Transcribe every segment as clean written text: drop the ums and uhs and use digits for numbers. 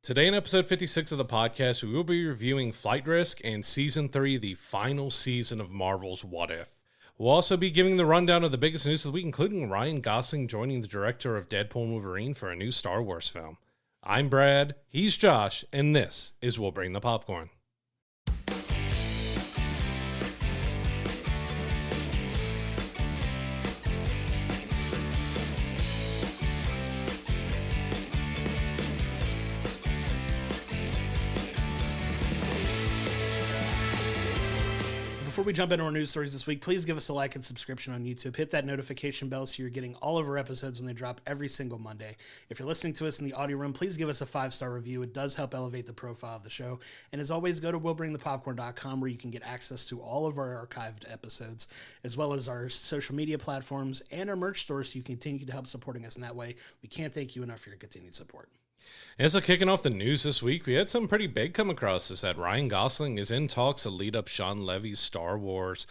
Today in episode 56 of the podcast, we will be reviewing Flight Risk and Season 3, the final season of Marvel's What If. We'll also be giving the rundown of the biggest news of the week, including Ryan Gosling joining the director of Deadpool and Wolverine for a new Star Wars film. I'm Brad, he's Josh, and this is We'll Bring the Popcorn. Before we jump into our news stories this week, please give us a like and subscription on YouTube. Hit that notification bell so you're getting all of our episodes when they drop every single Monday. If you're listening to us in the audio room, please give us a 5-star review. It does help elevate the profile of the show. And as always, go to willbringthepopcorn.com where you can get access to all of our archived episodes, as well as our social media platforms and our merch store so you can continue to help supporting us in that way. We can't thank you enough for your continued support. And so kicking off the news this week, we had something pretty big come across us that Ryan Gosling is in talks to lead up Shawn Levy's Star Wars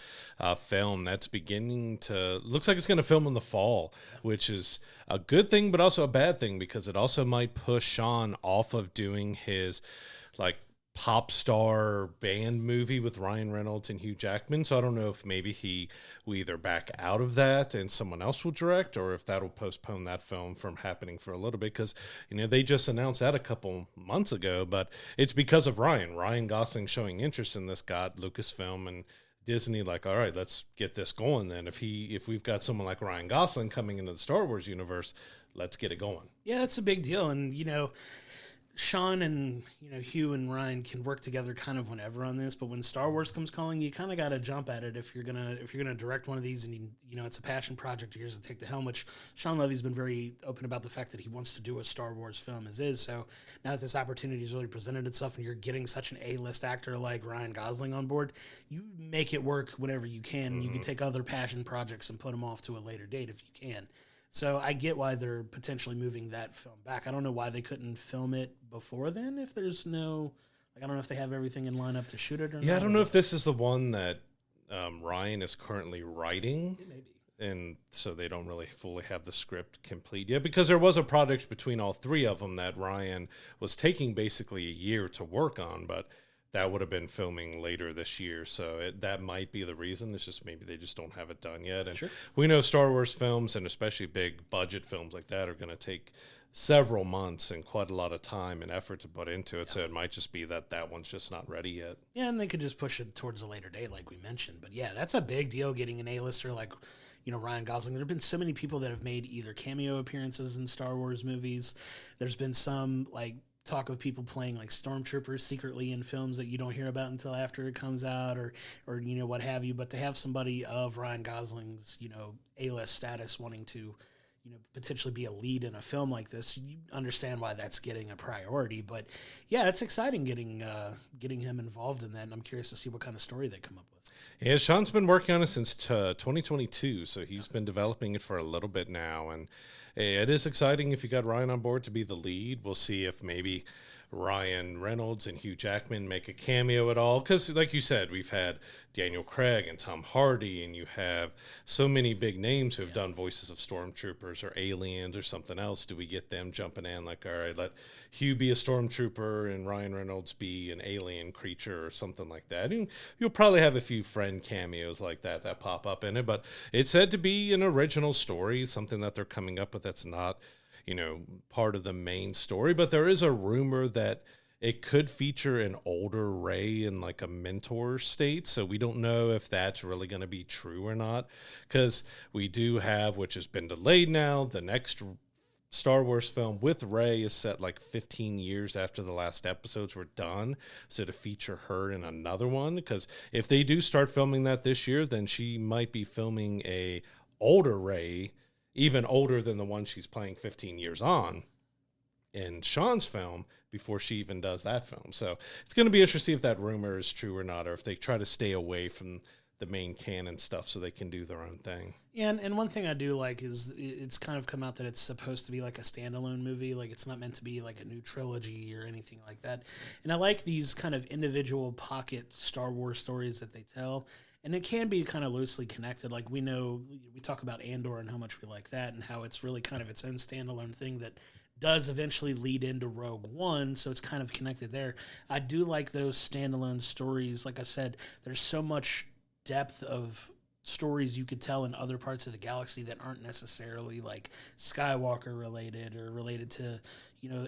film that's beginning to, looks like it's going to film in the fall, which is a good thing, but also a bad thing because it also might push Shawn off of doing his pop star band movie with Ryan Reynolds and Hugh Jackman. So I don't know if maybe he will either back out of that and someone else will direct, or if that'll postpone that film from happening for a little bit. Because, they just announced that a couple months ago, but it's because of Ryan Gosling showing interest in this, got Lucasfilm and Disney like, all right, let's get this going then. If we've got someone like Ryan Gosling coming into the Star Wars universe, let's get it going. Yeah, it's a big deal. And, Shawn and Hugh and Ryan can work together kind of whenever on this, but when Star Wars comes calling, you kind of got to jump at it if you're gonna direct one of these, and it's a passion project of yours to take the helm. Which Shawn Levy's been very open about the fact that he wants to do a Star Wars film as is. So now that this opportunity has really presented itself, and you're getting such an A-list actor like Ryan Gosling on board, you make it work whenever you can. Mm-hmm. You can take other passion projects and put them off to a later date if you can. So I get why they're potentially moving that film back. I don't know why they couldn't film it before then if there's no... I don't know if they have everything in line up to shoot it or not. Yeah, I don't know if this is the one that Ryan is currently writing. Maybe. And so they don't really fully have the script complete yet, because there was a project between all three of them that Ryan was taking basically a year to work on, but that would have been filming later this year, so that might be the reason. It's just maybe they just don't have it done yet. And sure. We know Star Wars films, and especially big budget films like that, are going to take several months and quite a lot of time and effort to put into it, so it might just be that one's just not ready yet. Yeah, and they could just push it towards a later date like we mentioned. But yeah, that's a big deal getting an A-lister like Ryan Gosling. There have been so many people that have made either cameo appearances in Star Wars movies. There's been some talk of people playing stormtroopers secretly in films that you don't hear about until after it comes out or what have you. But to have somebody of Ryan Gosling's A-list status wanting to potentially be a lead in a film like this, you understand why that's getting a priority. But yeah, it's exciting getting him involved in that, and I'm curious to see what kind of story they come up with. Yeah, Shawn's been working on it since 2022, so he's been developing it for a little bit now, and it is exciting if you got Ryan on board to be the lead. We'll see if maybe Ryan Reynolds and Hugh Jackman make a cameo at all, because like you said, we've had Daniel Craig and Tom Hardy, and you have so many big names who have done voices of stormtroopers or aliens or something else. Do we get them jumping in all right, let Hugh be a stormtrooper and Ryan Reynolds be an alien creature or something like that? And you'll probably have a few friend cameos like that pop up in it, but it's said to be an original story, something that they're coming up with that's not part of the main story. But there is a rumor that it could feature an older Rey in a mentor state. So we don't know if that's really going to be true or not, because we do have, which has been delayed now, the next Star Wars film with Rey is set 15 years after the last episodes were done. So to feature her in another one, because if they do start filming that this year, then she might be filming a older Rey, even older than the one she's playing 15 years on in Shawn's film before she even does that film. So it's going to be interesting if that rumor is true or not, or if they try to stay away from the main canon stuff so they can do their own thing. Yeah, and one thing I do like is it's kind of come out that it's supposed to be a standalone movie. It's not meant to be a new trilogy or anything like that. And I like these kind of individual pocket Star Wars stories that they tell. And it can be kind of loosely connected. We talk about Andor and how much we like that, and how it's really kind of its own standalone thing that does eventually lead into Rogue One, so it's kind of connected there. I do like those standalone stories. Like I said, there's so much depth of stories you could tell in other parts of the galaxy that aren't necessarily like Skywalker related or related to,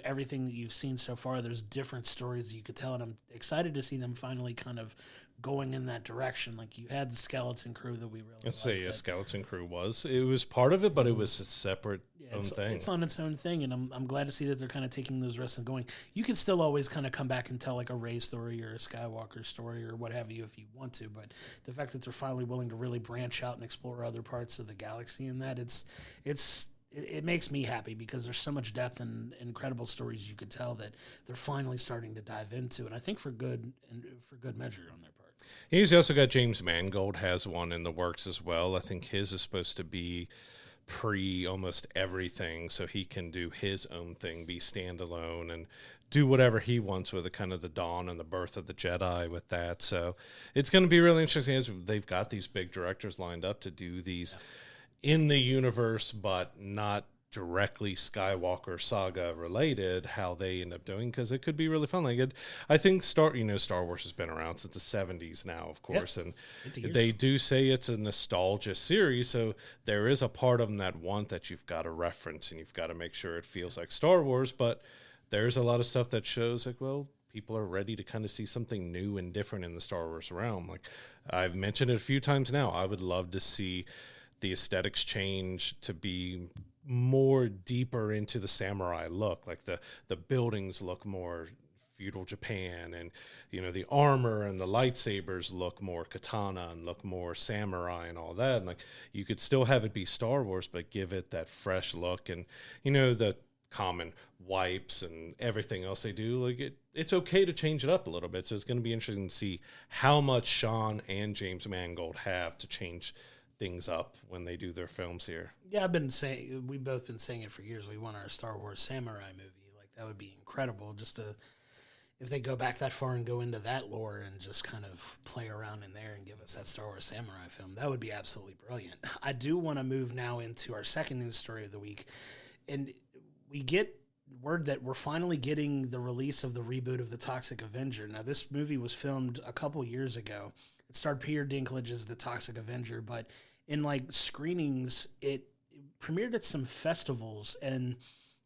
everything that you've seen so far. There's different stories that you could tell, and I'm excited to see them finally kind of going in that direction. Like you had the Skeleton Crew that we really Skeleton Crew it was part of it, but it was a separate own thing. It's on its own thing, and I'm glad to see that they're kind of taking those risks and going. You can still always kind of come back and tell like a Rey story or a Skywalker story or what have you if you want to, but the fact that they're finally willing to really branch out and explore other parts of the galaxy and that it makes me happy because there's so much depth and incredible stories you could tell that they're finally starting to dive into, and I think for good measure on their part. He's also got James Mangold has one in the works as well. I think his is supposed to be pre almost everything, so he can do his own thing, be standalone, and do whatever he wants with it, kind of the dawn and the birth of the Jedi with that. So it's going to be really interesting as they've got these big directors lined up to do these in the universe, but not directly Skywalker saga related, how they end up doing, because it could be really fun. Like I think Star Wars has been around since the 70s now, of course, and they do say it's a nostalgia series, so there is a part of them that you've got to reference and you've got to make sure it feels like Star Wars, but there's a lot of stuff that shows like, well, people are ready to kind of see something new and different in the Star Wars realm. Like I've mentioned it a few times now, I would love to see the aesthetics change to be more deeper into the samurai look. Like the buildings look more feudal Japan, and the armor and the lightsabers look more katana and look more samurai and all that. And like you could still have it be Star Wars, but give it that fresh look, and the common wipes and everything else they do. Like it's okay to change it up a little bit. So it's going to be interesting to see how much Shawn and James Mangold have to change things up when they do their films here. Yeah, we've both been saying it for years. We want our Star Wars samurai movie. Like that would be incredible if they go back that far and go into that lore and just kind of play around in there and give us that Star Wars samurai film. That would be absolutely brilliant. I do want to move now into our second news story of the week. And we get word that we're finally getting the release of the reboot of the Toxic Avenger. Now, this movie was filmed a couple years ago. It starred Peter Dinklage as the Toxic Avenger, but in screenings, it premiered at some festivals, and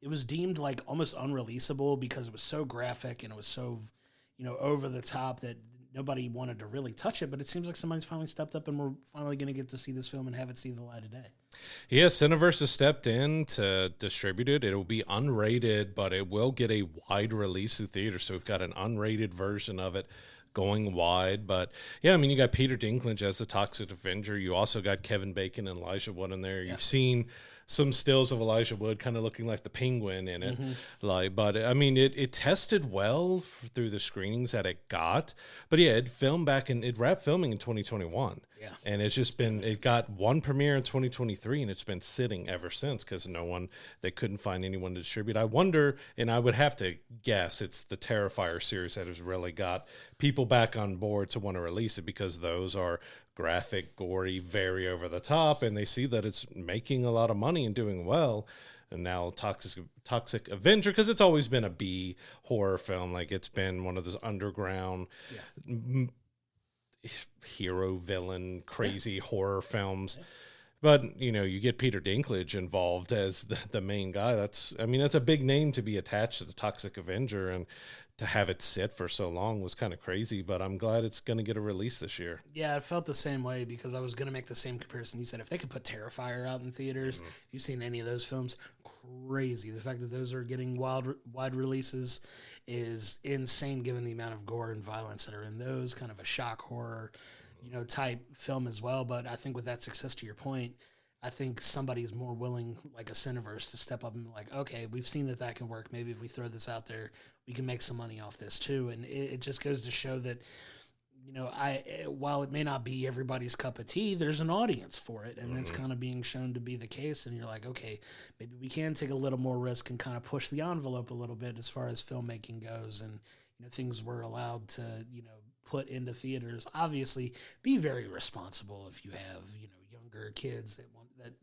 it was deemed almost unreleasable because it was so graphic and it was so, over the top that nobody wanted to really touch it. But it seems like somebody's finally stepped up, and we're finally going to get to see this film and have it see the light of day. Yeah, Cineverse has stepped in to distribute it. It'll be unrated, but it will get a wide release through theaters. So we've got an unrated version of it going wide. But yeah, I mean, you got Peter Dinklage as the Toxic Avenger. You also got Kevin Bacon and Elijah Wood in there. Yeah. You've seen some stills of Elijah Wood kind of looking like the Penguin in it. Mm-hmm. But I mean, it tested well through the screenings that it got. But yeah, it wrapped filming in 2021. Yeah. And it's just it got one premiere in 2023, and it's been sitting ever since because they couldn't find anyone to distribute. I wonder, and I would have to guess it's the Terrifier series that has really got people back on board to want to release it, because those are graphic, gory, very over the top, and they see that it's making a lot of money and doing well. And now Toxic Avenger, because it's always been a B horror film. Like it's been one of those underground hero villain crazy horror films. But you get Peter Dinklage involved as the main guy. That's a big name to be attached to the Toxic Avenger, and to have it sit for so long was kind of crazy. But I'm glad it's going to get a release this year. Yeah, I felt the same way, because I was going to make the same comparison. You said if they could put Terrifier out in theaters, if you've seen any of those films, crazy. The fact that those are getting wide releases is insane, given the amount of gore and violence that are in those, kind of a shock horror, type film as well. But I think with that success, to your point, I think somebody's more willing, like a Cineverse, to step up and be like, okay, we've seen that can work. Maybe if we throw this out there, we can make some money off this too. And it just goes to show that, while it may not be everybody's cup of tea, there's an audience for it. And that's kind of being shown to be the case. And you're like, okay, maybe we can take a little more risk and kind of push the envelope a little bit as far as filmmaking goes. And, things we're allowed to, put into theaters. Obviously, be very responsible if you have, younger kids that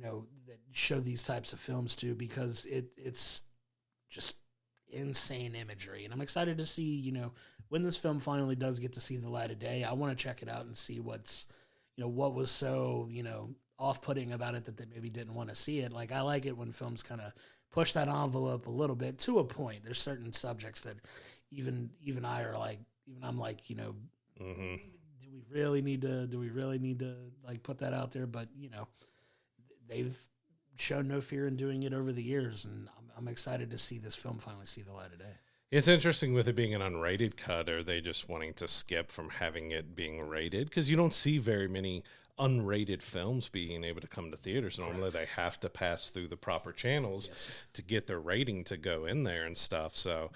that show these types of films to, because it's just insane imagery. And I'm excited to see, when this film finally does get to see the light of day. I want to check it out and see what was so, off-putting about it that they maybe didn't want to see it. Like, I like it when films kind of push that envelope a little bit to a point. There's certain subjects that even I'm like, Mm-hmm. do we really need to like put that out there? But they've shown no fear in doing it over the years, and I'm excited to see this film finally see the light of day. It's interesting with it being an unrated cut. Are they just wanting to skip from having it being rated? Because you don't see very many unrated films being able to come to theaters. Normally they have to pass through the proper channels to get their rating to go in there and stuff. So,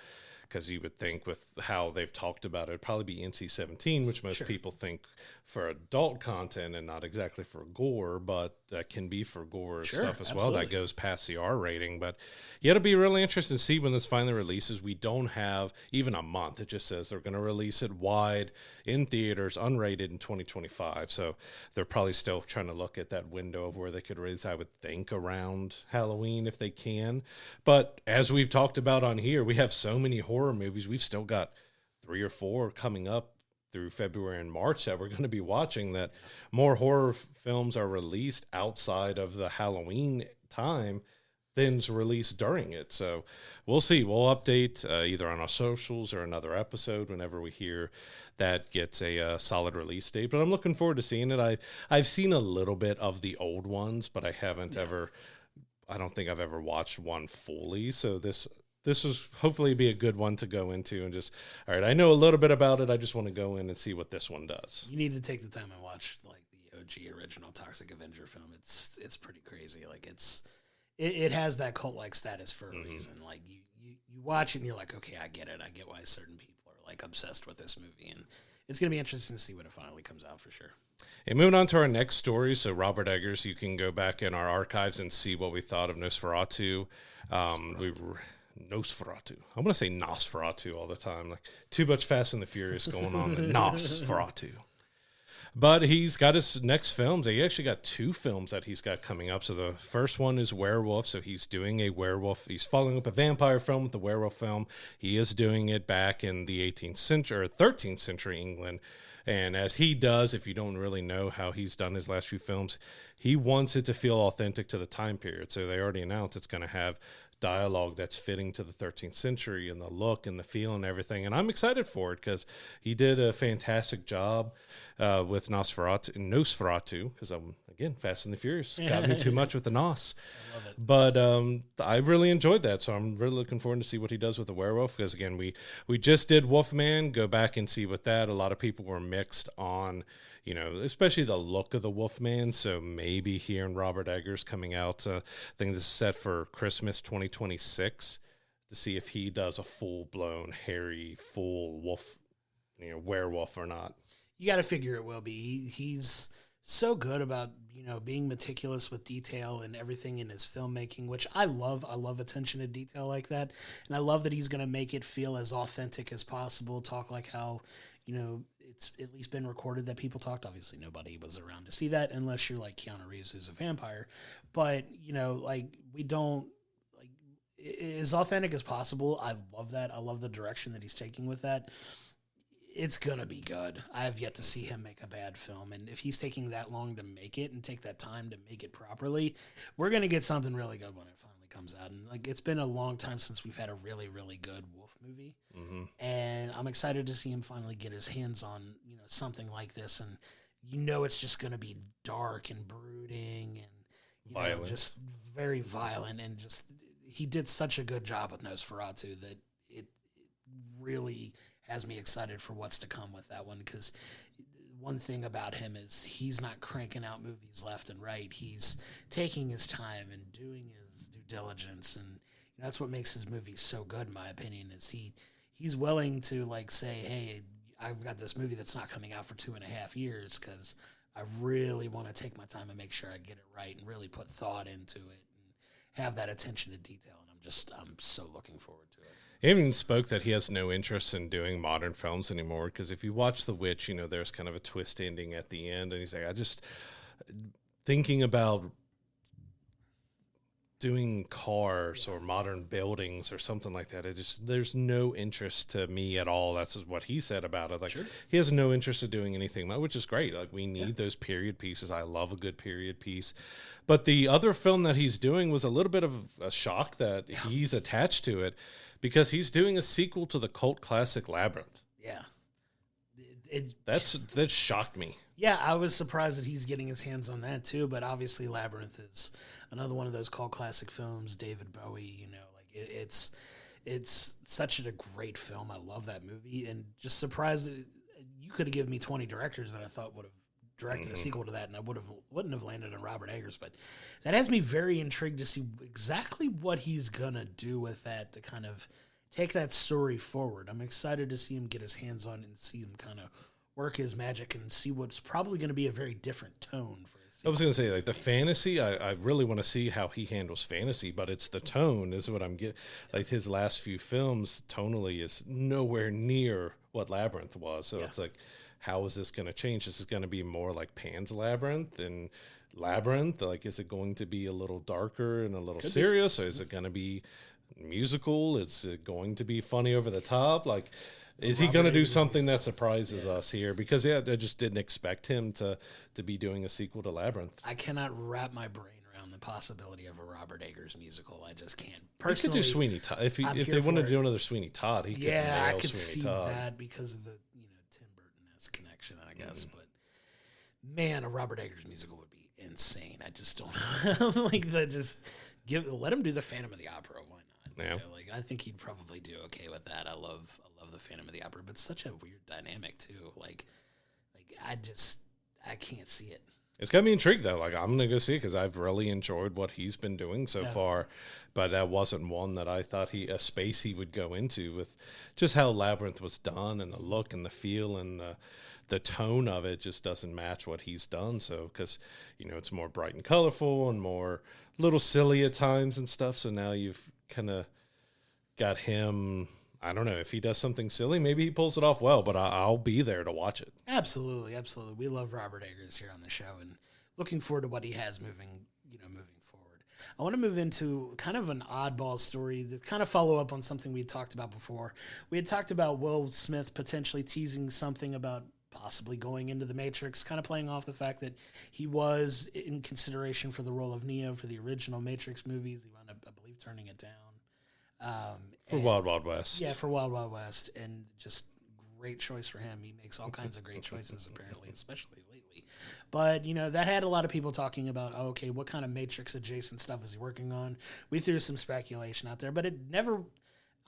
because you would think with how they've talked about it, it'd probably be NC-17, which most people think for adult content and not exactly for gore, but that can be for gore stuff as well. That goes past the R rating. But yeah, it'll be really interesting to see when this finally releases. We don't have even a month. It just says they're going to release it wide in theaters, unrated in 2025. So they're probably still trying to look at that window of where they could release, I would think, around Halloween if they can. But as we've talked about on here, we have so many horror movies. We've still got 3 or 4 coming up through February and March that we're going to be watching, that more horror films are released outside of the Halloween time than's released during it. So we'll see. We'll update either on our socials or another episode whenever we hear that gets a solid release date. But I'm looking forward to seeing it. I've seen a little bit of the old ones, but I haven't I don't think I've ever watched one fully. So this was hopefully be a good one to go into and just, all right, I know a little bit about it. I just want to go in and see what this one does. You need to take the time and watch like the OG original Toxic Avenger film. It's pretty crazy. Like it has that cult-like status for a reason. Like you watch it and you're like, okay, I get it. I get why certain people are like obsessed with this movie. And it's going to be interesting to see when it finally comes out for sure. And moving on to our next story. So Robert Eggers, you can go back in our archives and see what we thought of Nosferatu. Nosferatu. I'm going to say Nosferatu all the time. Like too much Fast and the Furious going on. Nosferatu. But he's got his next films. He actually got 2 films that he's got coming up. So the first one is Werwulf. So he's doing a werewolf. He's following up a vampire film with the werewolf film. He is doing it back in the 18th century or 13th century England. And as he does, if you don't really know how he's done his last few films, he wants it to feel authentic to the time period. So they already announced it's going to have dialogue that's fitting to the 13th century and the look and the feel and everything. And I'm excited for it because he did a fantastic job with Nosferatu, because I'm, again, Fast and the Furious. Got me too much with the Nos. I love it. But I really enjoyed that, so I'm really looking forward to see what he does with the werewolf, because, again, we just did Wolfman. Go back and see with that. A lot of people were mixed on, especially the look of the Wolfman. So maybe hearing Robert Eggers coming out, I think this is set for Christmas 2026, to see if he does a full-blown, hairy, full wolf, werewolf or not. You got to figure it will be. He's so good about, being meticulous with detail and everything in his filmmaking, which I love. I love attention to detail like that. And I love that he's going to make it feel as authentic as possible, talk like how, it's at least been recorded that people talked. Obviously, nobody was around to see that unless you're like Keanu Reeves, who's a vampire. But, we don't, as authentic as possible. I love that. I love the direction that he's taking with that. It's going to be good. I have yet to see him make a bad film. And if he's taking that long to make it and take that time to make it properly, we're going to get something really good when it finally comes out. And it's been a long time since we've had a really, really good wolf movie. Mm-hmm. And I'm excited to see him finally get his hands on, something like this. And it's just going to be dark and brooding and violent. Just very violent. And just, he did such a good job with Nosferatu that it really has me excited for what's to come with that one, because one thing about him is he's not cranking out movies left and right. He's taking his time and doing his due diligence, and that's what makes his movies so good, in my opinion, is he's willing to say, hey, I've got this movie that's not coming out for 2.5 years because I really want to take my time and make sure I get it right and really put thought into it and have that attention to detail. And I'm so looking forward to it. He even spoke that he has no interest in doing modern films anymore, because if you watch The Witch, there's kind of a twist ending at the end, and he's like, I just thinking about doing cars or modern buildings or something like that. There's no interest to me at all. That's what he said about it. Like, Sure. he has no interest in doing anything, which is great. Like, we need those period pieces. I love a good period piece. But the other film that he's doing was a little bit of a shock that he's attached to it, because he's doing a sequel to the cult classic Labyrinth. Yeah. That shocked me. Yeah, I was surprised that he's getting his hands on that too, but obviously Labyrinth is another one of those cult classic films. David Bowie, you know, like it's such a great film. I love that movie, and just surprised that you could have given me 20 directors that I thought would have directed a sequel to that, and I wouldn't have landed on Robert Eggers. But that has me very intrigued to see exactly what he's gonna do with that to kind of take that story forward. I'm excited to see him get his hands on it and see him kind of work his magic and see what's probably going to be a very different tone for his sequel. I was going to say, like, the fantasy, I really want to see how he handles fantasy, but it's the tone is what I'm getting. Like, his last few films tonally is nowhere near what Labyrinth was. So it's like, how is this going to change? This is going to be more like Pan's Labyrinth and Labyrinth. Like, is it going to be a little darker and a little serious? Or is it going to be musical? Is it going to be funny over the top? Like, is he going to do something that surprises us here? Because, I just didn't expect him to be doing a sequel to Labyrinth. I cannot wrap my brain around the possibility of a Robert Eggers musical. I just can't. He could Personally, do Sweeney Todd. If they wanted to do another Sweeney Todd, he could nail I could Sweeney see Todd. that because of the Tim Burton-esque connection, I guess. But man, a Robert Eggers musical would be insane. I just don't like that. Just let him do the Phantom of the Opera. Why not? Yeah. You know, like, I think he'd probably do okay with that. I love the Phantom of the Opera, but it's such a weird dynamic too. Like I can't see it. It's got me intrigued, though. Like, I'm going to go see it because I've really enjoyed what he's been doing so far. But that wasn't one that I thought a space he would go into, with just how Labyrinth was done and the look and the feel and the tone of it just doesn't match what he's done. So, because, it's more bright and colorful and more little silly at times and stuff. So now you've kind of got him. I don't know if he does something silly, maybe he pulls it off well, but I'll be there to watch it. Absolutely. Absolutely. We love Robert Eggers here on the show and looking forward to what he has moving forward. I want to move into kind of an oddball story to kind of follow up on something we had talked about before. We had talked about Will Smith potentially teasing something about possibly going into the Matrix, kind of playing off the fact that he was in consideration for the role of Neo for the original Matrix movies. He wound up, I believe, turning it down. For Wild Wild West. Yeah, for Wild Wild West. And just great choice for him. He makes all kinds of great choices, apparently, especially lately. But, that had a lot of people talking about, okay, what kind of Matrix-adjacent stuff is he working on? We threw some speculation out there, but it never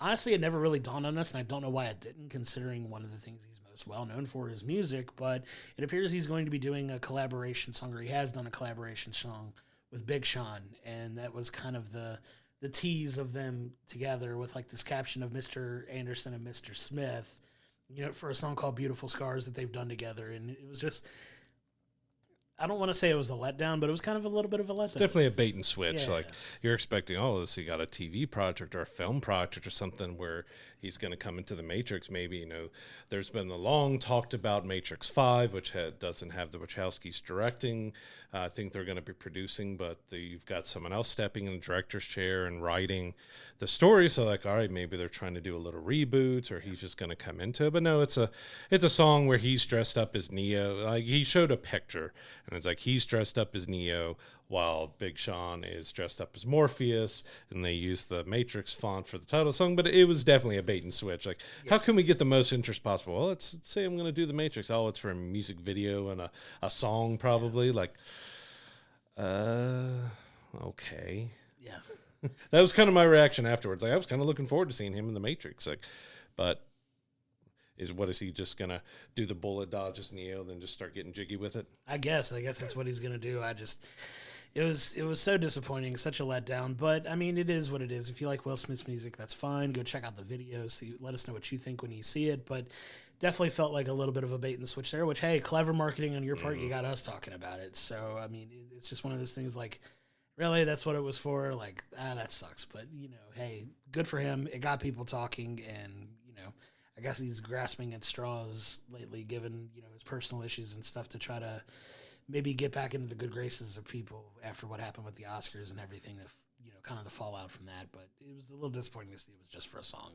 really dawned on us, and I don't know why it didn't, considering one of the things he's most well-known for is music. But it appears he's going to be doing a collaboration song, or he has done a collaboration song with Big Shawn, and that was kind of the tease of them together with like this caption of Mr. Anderson and Mr. Smith, for a song called Beautiful Scars that they've done together. And it was just, I don't want to say it was a letdown, but it was kind of a little bit of a letdown. It's definitely a bait and switch. Yeah. Like, you're expecting, he got a TV project or a film project or something where he's going to come into the Matrix. Maybe, there's been the long talked about Matrix 5, which doesn't have the Wachowskis directing. I think they're going to be producing, but you've got someone else stepping in the director's chair and writing the story. So, like, all right, maybe they're trying to do a little reboot, or he's just going to come into it. But no, it's a song where he's dressed up as Neo. Like, he showed a picture, and it's like he's dressed up as Neo while Big Shawn is dressed up as Morpheus, and they use the Matrix font for the title song. But it was definitely a bait and switch. Like, how can we get the most interest possible? Well, let's say I'm going to do the Matrix. Oh, it's for a music video and a song, probably. Like, okay. Yeah. That was kind of my reaction afterwards. Like, I was kind of looking forward to seeing him in the Matrix. Like, but is he just gonna do the bullet dodge as Neo, then just start getting jiggy with it? I guess that's what he's gonna do. It was so disappointing, such a letdown. But I mean, it is what it is. If you like Will Smith's music, that's fine. Go check out the videos. Let us know what you think when you see it. But definitely felt like a little bit of a bait and switch there. Which, hey, clever marketing on your part. You got us talking about it. So I mean, it's just one of those things. Like, really, that's what it was for. Like, that sucks. But hey, good for him. It got people talking, and I guess he's grasping at straws lately, given his personal issues and stuff, to try to maybe get back into the good graces of people after what happened with the Oscars and everything, kind of the fallout from that. But it was a little disappointing to see it was just for a song,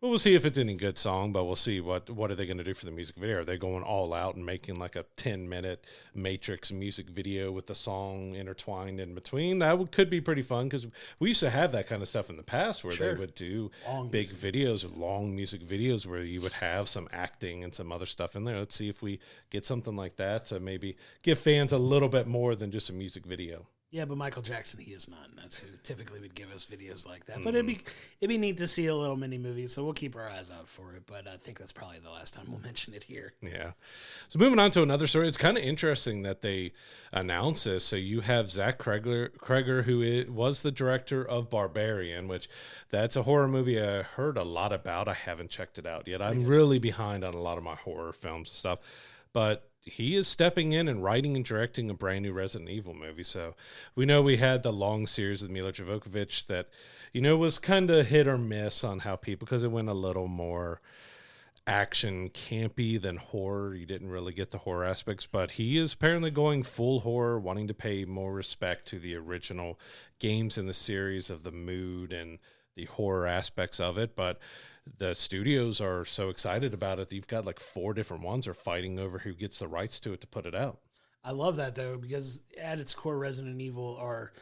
Well, we'll see if it's any good song, but we'll see what are they going to do for the music video. Are they going all out and making like a 10-minute Matrix music video with the song intertwined in between? That could be pretty fun, because we used to have that kind of stuff in the past where they would do long big videos, long music videos where you would have some acting and some other stuff in there. Let's see if we get something like that to maybe give fans a little bit more than just a music video. Yeah, but Michael Jackson, he is not, and that's who typically would give us videos like that. But it'd be neat to see a little mini movie, so we'll keep our eyes out for it. But I think that's probably the last time we'll mention it here. Yeah. So moving on to another story, it's kind of interesting that they announce this. So you have Zach Cregger, who was the director of Barbarian, which that's a horror movie I heard a lot about. I haven't checked it out yet. I'm really behind on a lot of my horror films and stuff, but he is stepping in and writing and directing a brand new Resident Evil movie. So we know we had the long series with Mila Jovovich that, was kind of hit or miss on how people, because it went a little more action campy than horror. You didn't really get the horror aspects, but he is apparently going full horror, wanting to pay more respect to the original games in the series of the mood and the horror aspects of it. But the studios are so excited about it. You've got like 4 different ones are fighting over who gets the rights to it to put it out. I love that, though, because at its core, Resident Evil are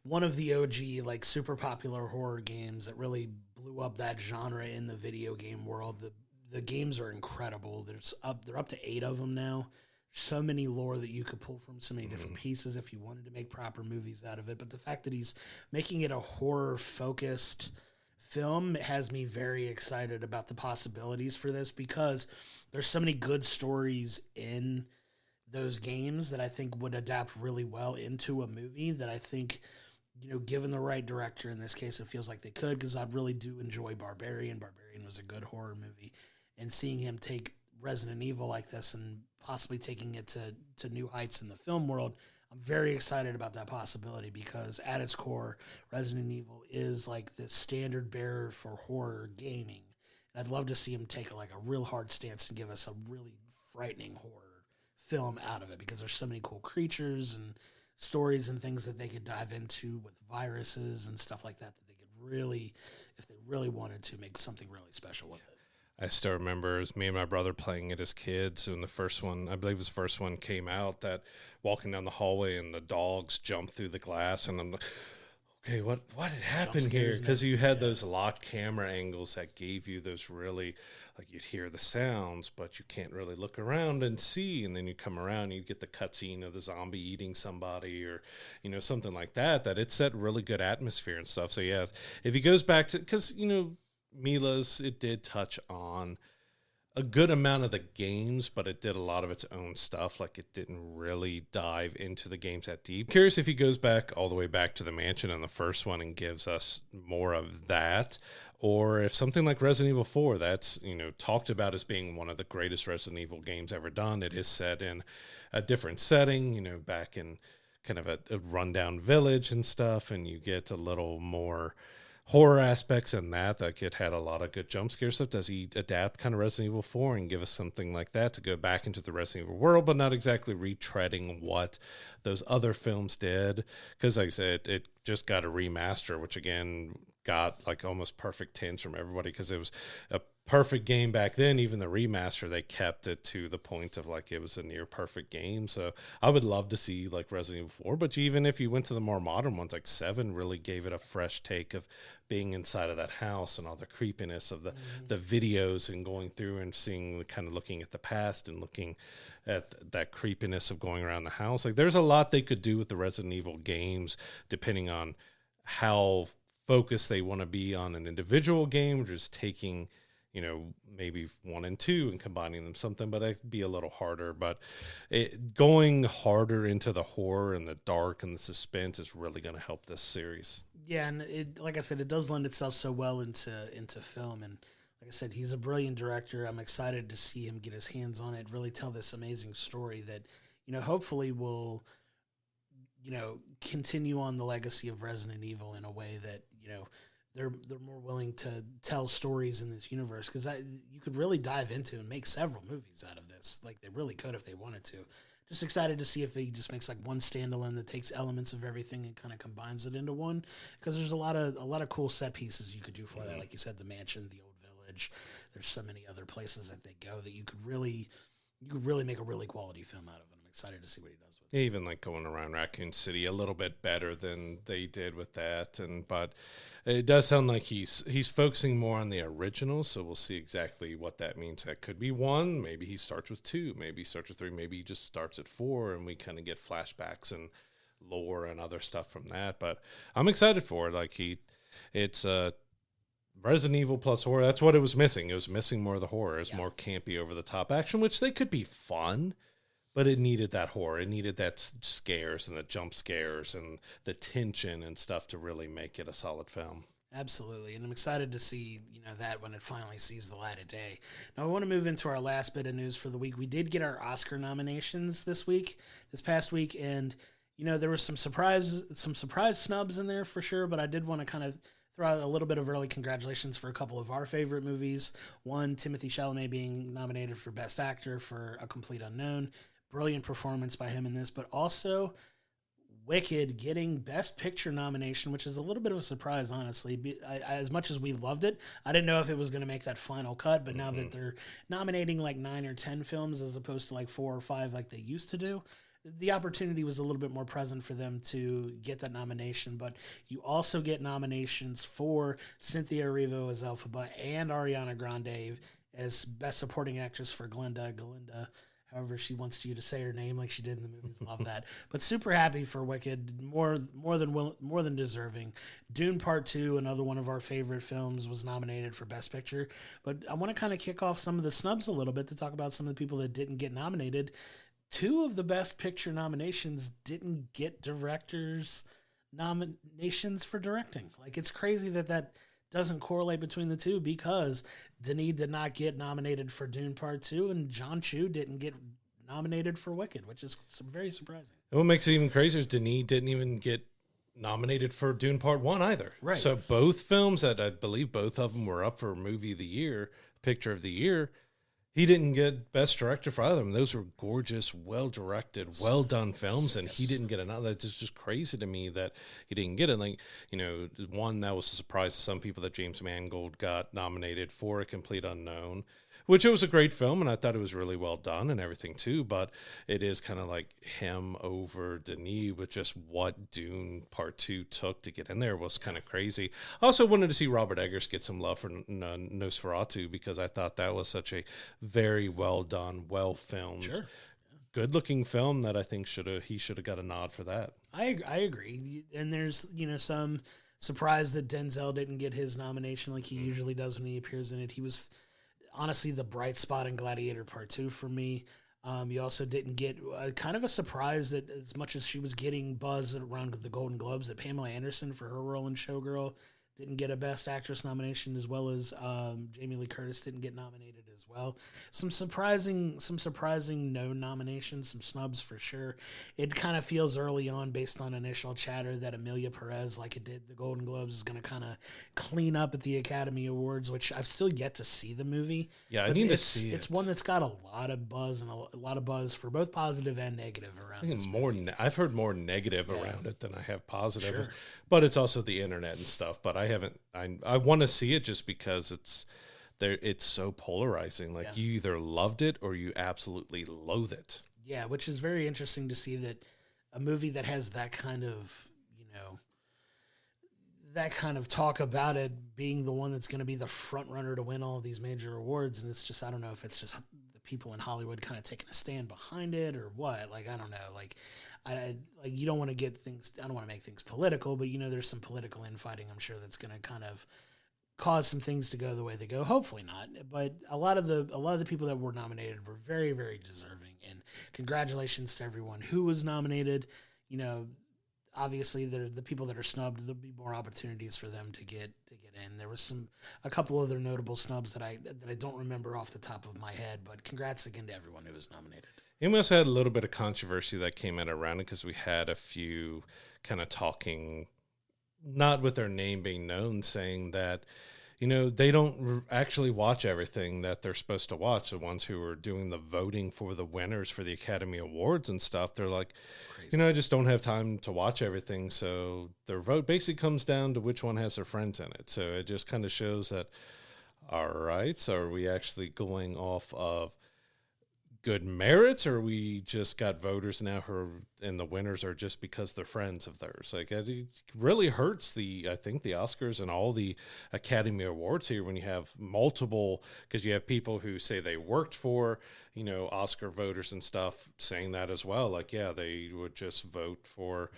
one of the OG, like, super popular horror games that really blew up that genre in the video game world. The games are incredible. They're up to 8 of them now. So many lore that you could pull from so many different pieces if you wanted to make proper movies out of it. But the fact that he's making it a horror-focused film has me very excited about the possibilities for this, because there's so many good stories in those games that I think would adapt really well into a movie that I think, given the right director, in this case, it feels like they could, because I really do enjoy Barbarian. Barbarian was a good horror movie, and seeing him take Resident Evil like this and possibly taking it to new heights in the film world, I'm very excited about that possibility, because at its core, Resident Evil is like the standard bearer for horror gaming. And I'd love to see him take a real hard stance and give us a really frightening horror film out of it, because there's so many cool creatures and stories and things that they could dive into with viruses and stuff like that they could really, if they really wanted to, make something really special with it. I still remember it was me and my brother playing it as kids. When the first one, I believe it was the first one, came out, that walking down the hallway and the dogs jumped through the glass, and I'm like, okay, what had happened here? Because you had those locked camera angles that gave you those really, like, you'd hear the sounds, but you can't really look around and see. And then you come around, you get the cutscene of the zombie eating somebody, or, something like that, that it set really good atmosphere and stuff. So, yeah, if he goes back to, because, Mila's, it did touch on a good amount of the games, but it did a lot of its own stuff. Like, it didn't really dive into the games that deep. Curious if he goes back all the way back to the mansion in the first one and gives us more of that, or if something like Resident Evil 4, that's, talked about as being one of the greatest Resident Evil games ever done. It is set in a different setting, back in kind of a rundown village and stuff, and you get a little more horror aspects in that. Like, it had a lot of good jump scare stuff. Does he adapt kind of Resident Evil 4 and give us something like that to go back into the Resident Evil world, but not exactly retreading what those other films did? Because, like I said, it just got a remaster, which again got like almost perfect tints from everybody, because it was a perfect game back then. Even the remaster, they kept it to the point of like it was a near perfect game. So I would love to see like Resident Evil 4, but even if you went to the more modern ones, like 7 really gave it a fresh take of being inside of that house and all the creepiness of the videos, and going through and seeing, kind of looking at the past and looking at that creepiness of going around the house. Like, there's a lot they could do with the Resident Evil games, depending on how focused they want to be on an individual game, or just taking, maybe 1 and 2 and combining them something, but it'd be a little harder. But going harder into the horror and the dark and the suspense is really going to help this series. Yeah, and it, like I said, it does lend itself so well into film. And like I said, he's a brilliant director. I'm excited to see him get his hands on it, really tell this amazing story that, hopefully will, continue on the legacy of Resident Evil in a way that, they're more willing to tell stories in this universe, because you could really dive into and make several movies out of this. Like, they really could if they wanted to. just excited to see if he just makes like one standalone that takes elements of everything and kind of combines it into one. Because there's a lot of cool set pieces you could do for that. Like you said, the mansion, the old village. There's so many other places that they go that you could really make a really quality film out of it. I'm excited to see what he does with it. Even like going around Raccoon City a little bit better than they did with that, but it does sound like he's focusing more on the original, so we'll see exactly what that means. That could be 1, maybe he starts with 2, maybe he starts with 3, maybe he just starts at 4, and we kind of get flashbacks and lore and other stuff from that. But I'm excited for it. Like it's Resident Evil plus horror. That's what it was missing. It was missing more of the horror. It was more campy, over the top action, which they could be fun. But it needed that horror. It needed that scares and the jump scares and the tension and stuff to really make it a solid film. Absolutely. And I'm excited to see, that when it finally sees the light of day. Now, I want to move into our last bit of news for the week. We did get our Oscar nominations this past week. And, there was some surprise snubs in there for sure. But I did want to kind of throw out a little bit of early congratulations for a couple of our favorite movies. One, Timothée Chalamet being nominated for Best Actor for A Complete Unknown. Brilliant performance by him in this, but also Wicked getting Best Picture nomination, which is a little bit of a surprise, honestly. As much as we loved it, I didn't know if it was going to make that final cut, but now that they're nominating like 9 or 10 films as opposed to like 4 or 5 like they used to do, the opportunity was a little bit more present for them to get that nomination. But you also get nominations for Cynthia Erivo as Elphaba and Ariana Grande as Best Supporting Actress for Galinda, however she wants you to say her name, like she did in the movies. Love that. But super happy for Wicked, more than deserving. Dune Part 2, another one of our favorite films, was nominated for Best Picture. But I want to kind of kick off some of the snubs a little bit to talk about some of the people that didn't get nominated. 2 of the Best Picture nominations didn't get directors nominations for directing. Like, it's crazy that doesn't correlate between the two, because Denis did not get nominated for Dune Part 2 and John Chu didn't get nominated for Wicked, which is very surprising. And what makes it even crazier is Denis didn't even get nominated for Dune Part 1 either. Right. So both films that I believe both of them were up for Movie of the Year, Picture of the Year, he didn't get Best Director for either of them. Those were gorgeous, well-directed, well-done films, and he didn't get another. It's just crazy to me that he didn't get it. Like, one that was a surprise to some people that James Mangold got nominated for A Complete Unknown, which it was a great film, and I thought it was really well done and everything too, but it is kind of like him over Denis with just what Dune Part 2 took to get in there was kind of crazy. I also wanted to see Robert Eggers get some love for Nosferatu, because I thought that was such a very well done, well filmed, good looking film that I think he should have got a nod for that. I agree. And there's, some surprise that Denzel didn't get his nomination like he usually does when he appears in it. He was honestly the bright spot in Gladiator Part 2 for me. You also didn't get kind of a surprise that as much as she was getting buzz around the Golden Globes, that Pamela Anderson for her role in Showgirl didn't get a Best Actress nomination, as well as Jamie Lee Curtis didn't get nominated as well. Some surprising no nominations, some snubs for sure. It kind of feels early on, based on initial chatter, that Emilia Perez, like it did the Golden Globes, is going to kind of clean up at the Academy Awards, which I've still yet to see the movie. Yeah, I need to see it. It's one that's got a lot of buzz, and a lot of buzz for both positive and negative around it. I've heard more negative around it than I have positive. Sure. But it's also the internet and stuff. But I want to see it just because it's so polarizing. Like, you either loved it or you absolutely loathe it. Yeah, which is very interesting to see that a movie that has that kind of, talk about it being the one that's going to be the front runner to win all of these major awards. And it's just, I don't know if it's just the people in Hollywood kind of taking a stand behind it or what. Like, I don't know. Like, you don't want to get things, I don't want to make things political, but there's some political infighting, I'm sure, that's going to kind of cause some things to go the way they go. Hopefully not, but a lot of the people that were nominated were very, very deserving, and congratulations to everyone who was nominated. Obviously the people that are snubbed, there'll be more opportunities for them to get in. There was a couple other notable snubs that I don't remember off the top of my head, but congrats again to everyone who was nominated. And we also had a little bit of controversy that came out around it, because we had a few kind of talking, not with their name being known, saying that they don't actually watch everything that they're supposed to watch. The ones who are doing the voting for the winners for the Academy Awards and stuff, they're like, Crazy. I just don't have time to watch everything. So their vote basically comes down to which one has their friends in it. So it just kind of shows that, all right, so are we actually going off of good merits, or we just got voters now and the winners are just because they're friends of theirs? Like, it really hurts I think the Oscars and all the Academy Awards here when you have multiple, because you have people who say they worked for, Oscar voters and stuff saying that as well. Like, yeah, they would just vote for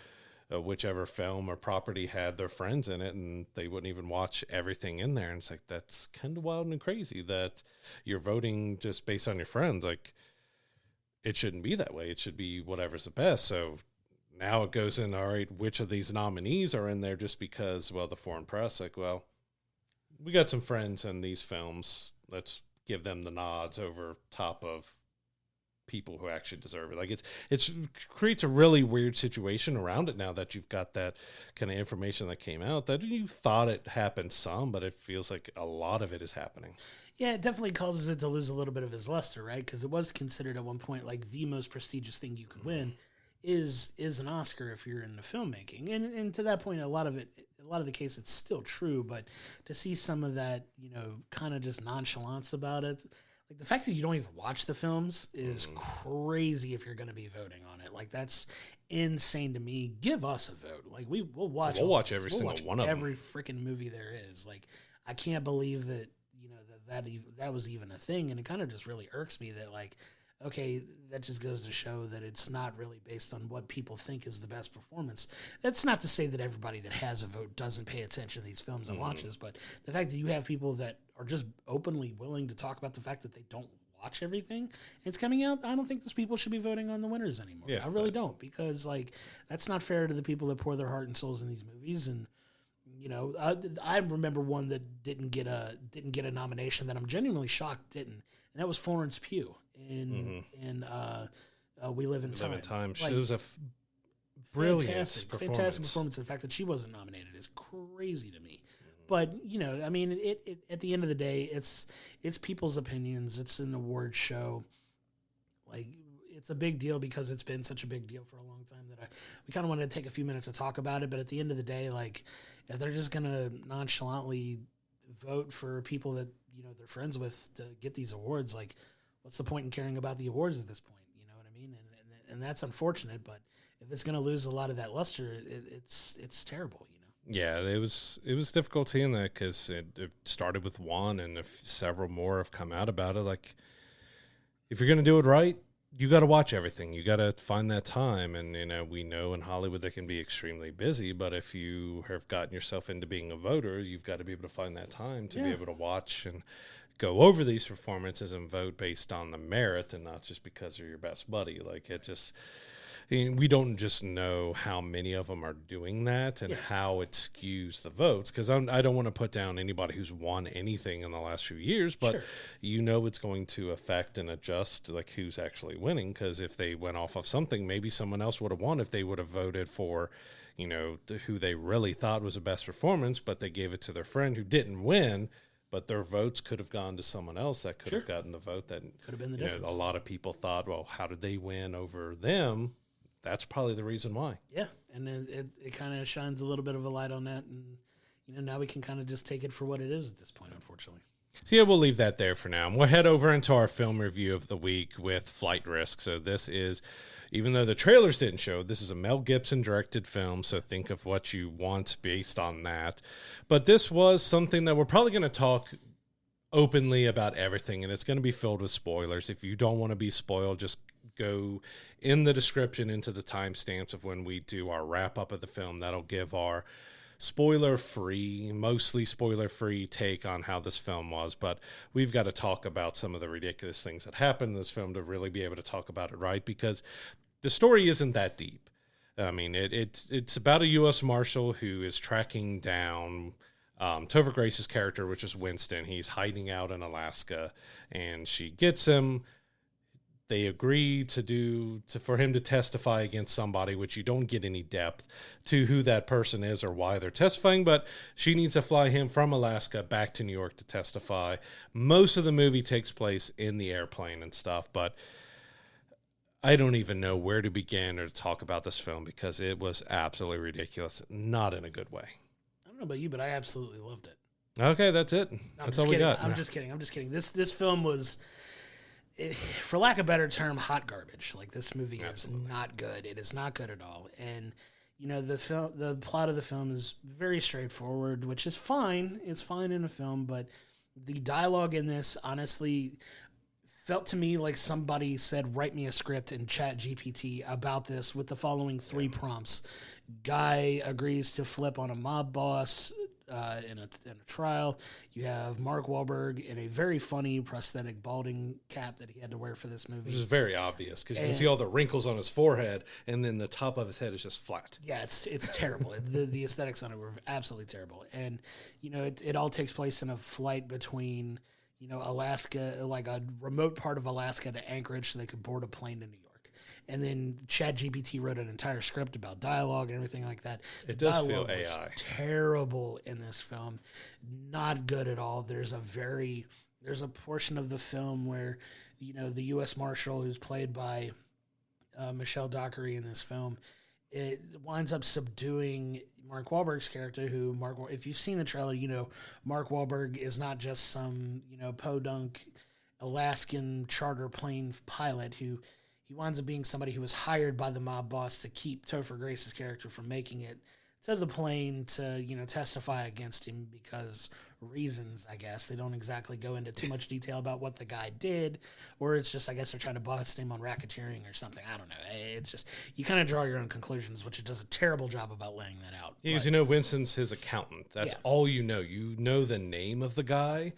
whichever film or property had their friends in it, and they wouldn't even watch everything in there. And it's like, that's kind of wild and crazy that you're voting just based on your friends. Like, it shouldn't be that way. It should be whatever's the best. So now it goes in, all right, which of these nominees are in there just because, well, the foreign press, like, well, we got some friends in these films. Let's give them the nods over top of people who actually deserve it. Like, it's creates a really weird situation around it now that you've got that kind of information that came out that you thought it happened some, but it feels like a lot of it is happening. Yeah, it definitely causes it to lose a little bit of its luster, right? Because it was considered at one point like the most prestigious thing you could win is an Oscar if you're in the filmmaking, and to that point, a lot of the case it's still true. But to see some of that, kind of just nonchalance about it, like the fact that you don't even watch the films is crazy if you're going to be voting on it. Like, that's insane to me. Give us a vote. Like, we'll watch. We'll watch every single one of them. Every freaking movie there is. Like, I can't believe that. That was even a thing, and it kind of just really irks me that, like, okay, that just goes to show that it's not really based on what people think is the best performance. That's not to say that everybody that has a vote doesn't pay attention to these films and watches, but the fact that you have people that are just openly willing to talk about the fact that they don't watch everything and it's coming out, I don't think those people should be voting on the winners anymore. Yeah, I really don't, because, like, that's not fair to the people that pour their heart and souls in these movies. And I remember one that didn't get a nomination that I'm genuinely shocked didn't, and that was Florence Pugh in We Live in Time. Like, she was a brilliant performance. Fantastic performance. The fact that she wasn't nominated is crazy to me. But I mean, it at the end of the day, it's people's opinions. It's an award show. Like, it's a big deal because it's been such a big deal for a long time that we kind of wanted to take a few minutes to talk about it. But at the end of the day, like, if they're just gonna nonchalantly vote for people that they're friends with to get these awards, like, what's the point in caring about the awards at this point? You know what I mean? And that's unfortunate. But if it's gonna lose a lot of that luster, it's terrible. Yeah, it was difficult seeing that because it started with one, and if several more have come out about it. Like, if you're gonna do it right, you got to watch everything. You got to find that time. And, we know in Hollywood they can be extremely busy, but if you have gotten yourself into being a voter, you've got to be able to find that time to be able to watch and go over these performances and vote based on the merit and not just because they're your best buddy. Like, it just, we don't just know how many of them are doing that and how it skews the votes. Because I don't want to put down anybody who's won anything in the last few years, but it's going to affect and adjust, like, who's actually winning. Because if they went off of something, maybe someone else would have won if they would have voted for, who they really thought was the best performance, but they gave it to their friend who didn't win. But their votes could have gone to someone else that could have gotten the vote that could have been the difference. A lot of people thought, well, how did they win over them? That's probably the reason why. Yeah, and it kind of shines a little bit of a light on that, and now we can kind of just take it for what it is at this point, unfortunately. So yeah, we'll leave that there for now. And we'll head over into our film review of the week with Flight Risk. So this is, even though the trailers didn't show, this is a Mel Gibson directed film, so think of what you want based on that. But this was something that we're probably going to talk openly about everything, and it's going to be filled with spoilers. If you don't want to be spoiled, just go in the description into the timestamps of when we do our wrap-up of the film. That'll give our mostly spoiler-free take on how this film was, but we've got to talk about some of the ridiculous things that happened in this film to really be able to talk about it right, because the story isn't that deep. I mean, it's about a U.S. Marshal who is tracking down Topher Grace's character, which is Winston. He's hiding out in Alaska, and she gets him. they agree for him to testify against somebody, which you don't get any depth to who that person is or why they're testifying, but she needs to fly him from Alaska back to New York to testify. Most of the movie takes place in the airplane and stuff, but I don't even know where to begin or to talk about this film because it was absolutely ridiculous, not in a good way. I don't know about you, but I absolutely loved it. Okay, that's it. That's all we got. I'm just kidding. This film was, for lack of a better term, hot garbage. Like, this movie is not good. It is not good at all. And the plot of the film is very straightforward, which is fine. It's fine in a film, but the dialogue in this honestly felt to me like somebody said, write me a script in ChatGPT about this with the following 3 prompts. Guy agrees to flip on a mob boss in a trial. You have Mark Wahlberg in a very funny prosthetic balding cap that he had to wear for this movie. Which is very obvious because you can see all the wrinkles on his forehead, and then the top of his head is just flat. Yeah, it's terrible. The aesthetics on it were absolutely terrible. And, it all takes place in a flight between Alaska, like a remote part of Alaska, to Anchorage so they could board a plane to New York. And then ChatGPT wrote an entire script about dialogue and everything like that. It does feel AI. Was terrible in this film. Not good at all. There's a portion of the film where, the U.S. Marshal, who's played by Michelle Dockery in this film, it winds up subduing Mark Wahlberg's character, if you've seen the trailer, Mark Wahlberg is not just some, podunk Alaskan charter plane pilot who he winds up being somebody who was hired by the mob boss to keep Topher Grace's character from making it to the plane to, testify against him because reasons, I guess. They don't exactly go into too much detail about what the guy did, or it's just, I guess, they're trying to bust him on racketeering or something. I don't know. It's just, you kind of draw your own conclusions, which it does a terrible job about laying that out. Yeah, because Winston's his accountant. That's all you know. You know the name of the guy,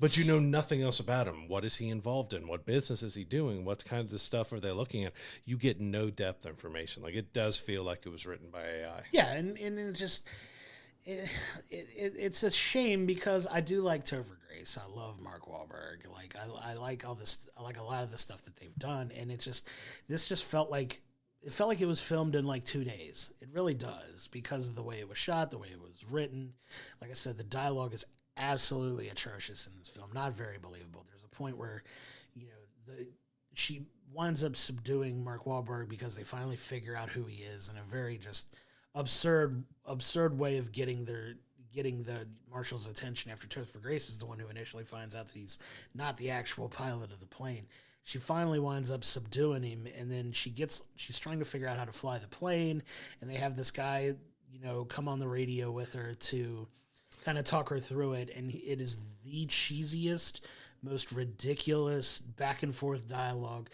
but you know nothing else about him. What is he involved in? What business is he doing? What kind of stuff are they looking at? You get no depth information. Like, it does feel like it was written by AI. Yeah, and it just... It's a shame because I do like Topher Grace. I love Mark Wahlberg. Like, I like all this. I like a lot of the stuff that they've done, and this just felt like it was filmed in like 2 days. It really does because of the way it was shot, the way it was written. Like I said, the dialogue is absolutely atrocious in this film. Not very believable. There's a point where, she winds up subduing Mark Wahlberg because they finally figure out who he is in a very just absurd way of getting the marshal's attention after Topher Grace is the one who initially finds out that he's not the actual pilot of the plane. She finally winds up subduing him, and then she's trying to figure out how to fly the plane, and they have this guy, come on the radio with her to kind of talk her through it, and it is the cheesiest, most ridiculous back and forth dialogue.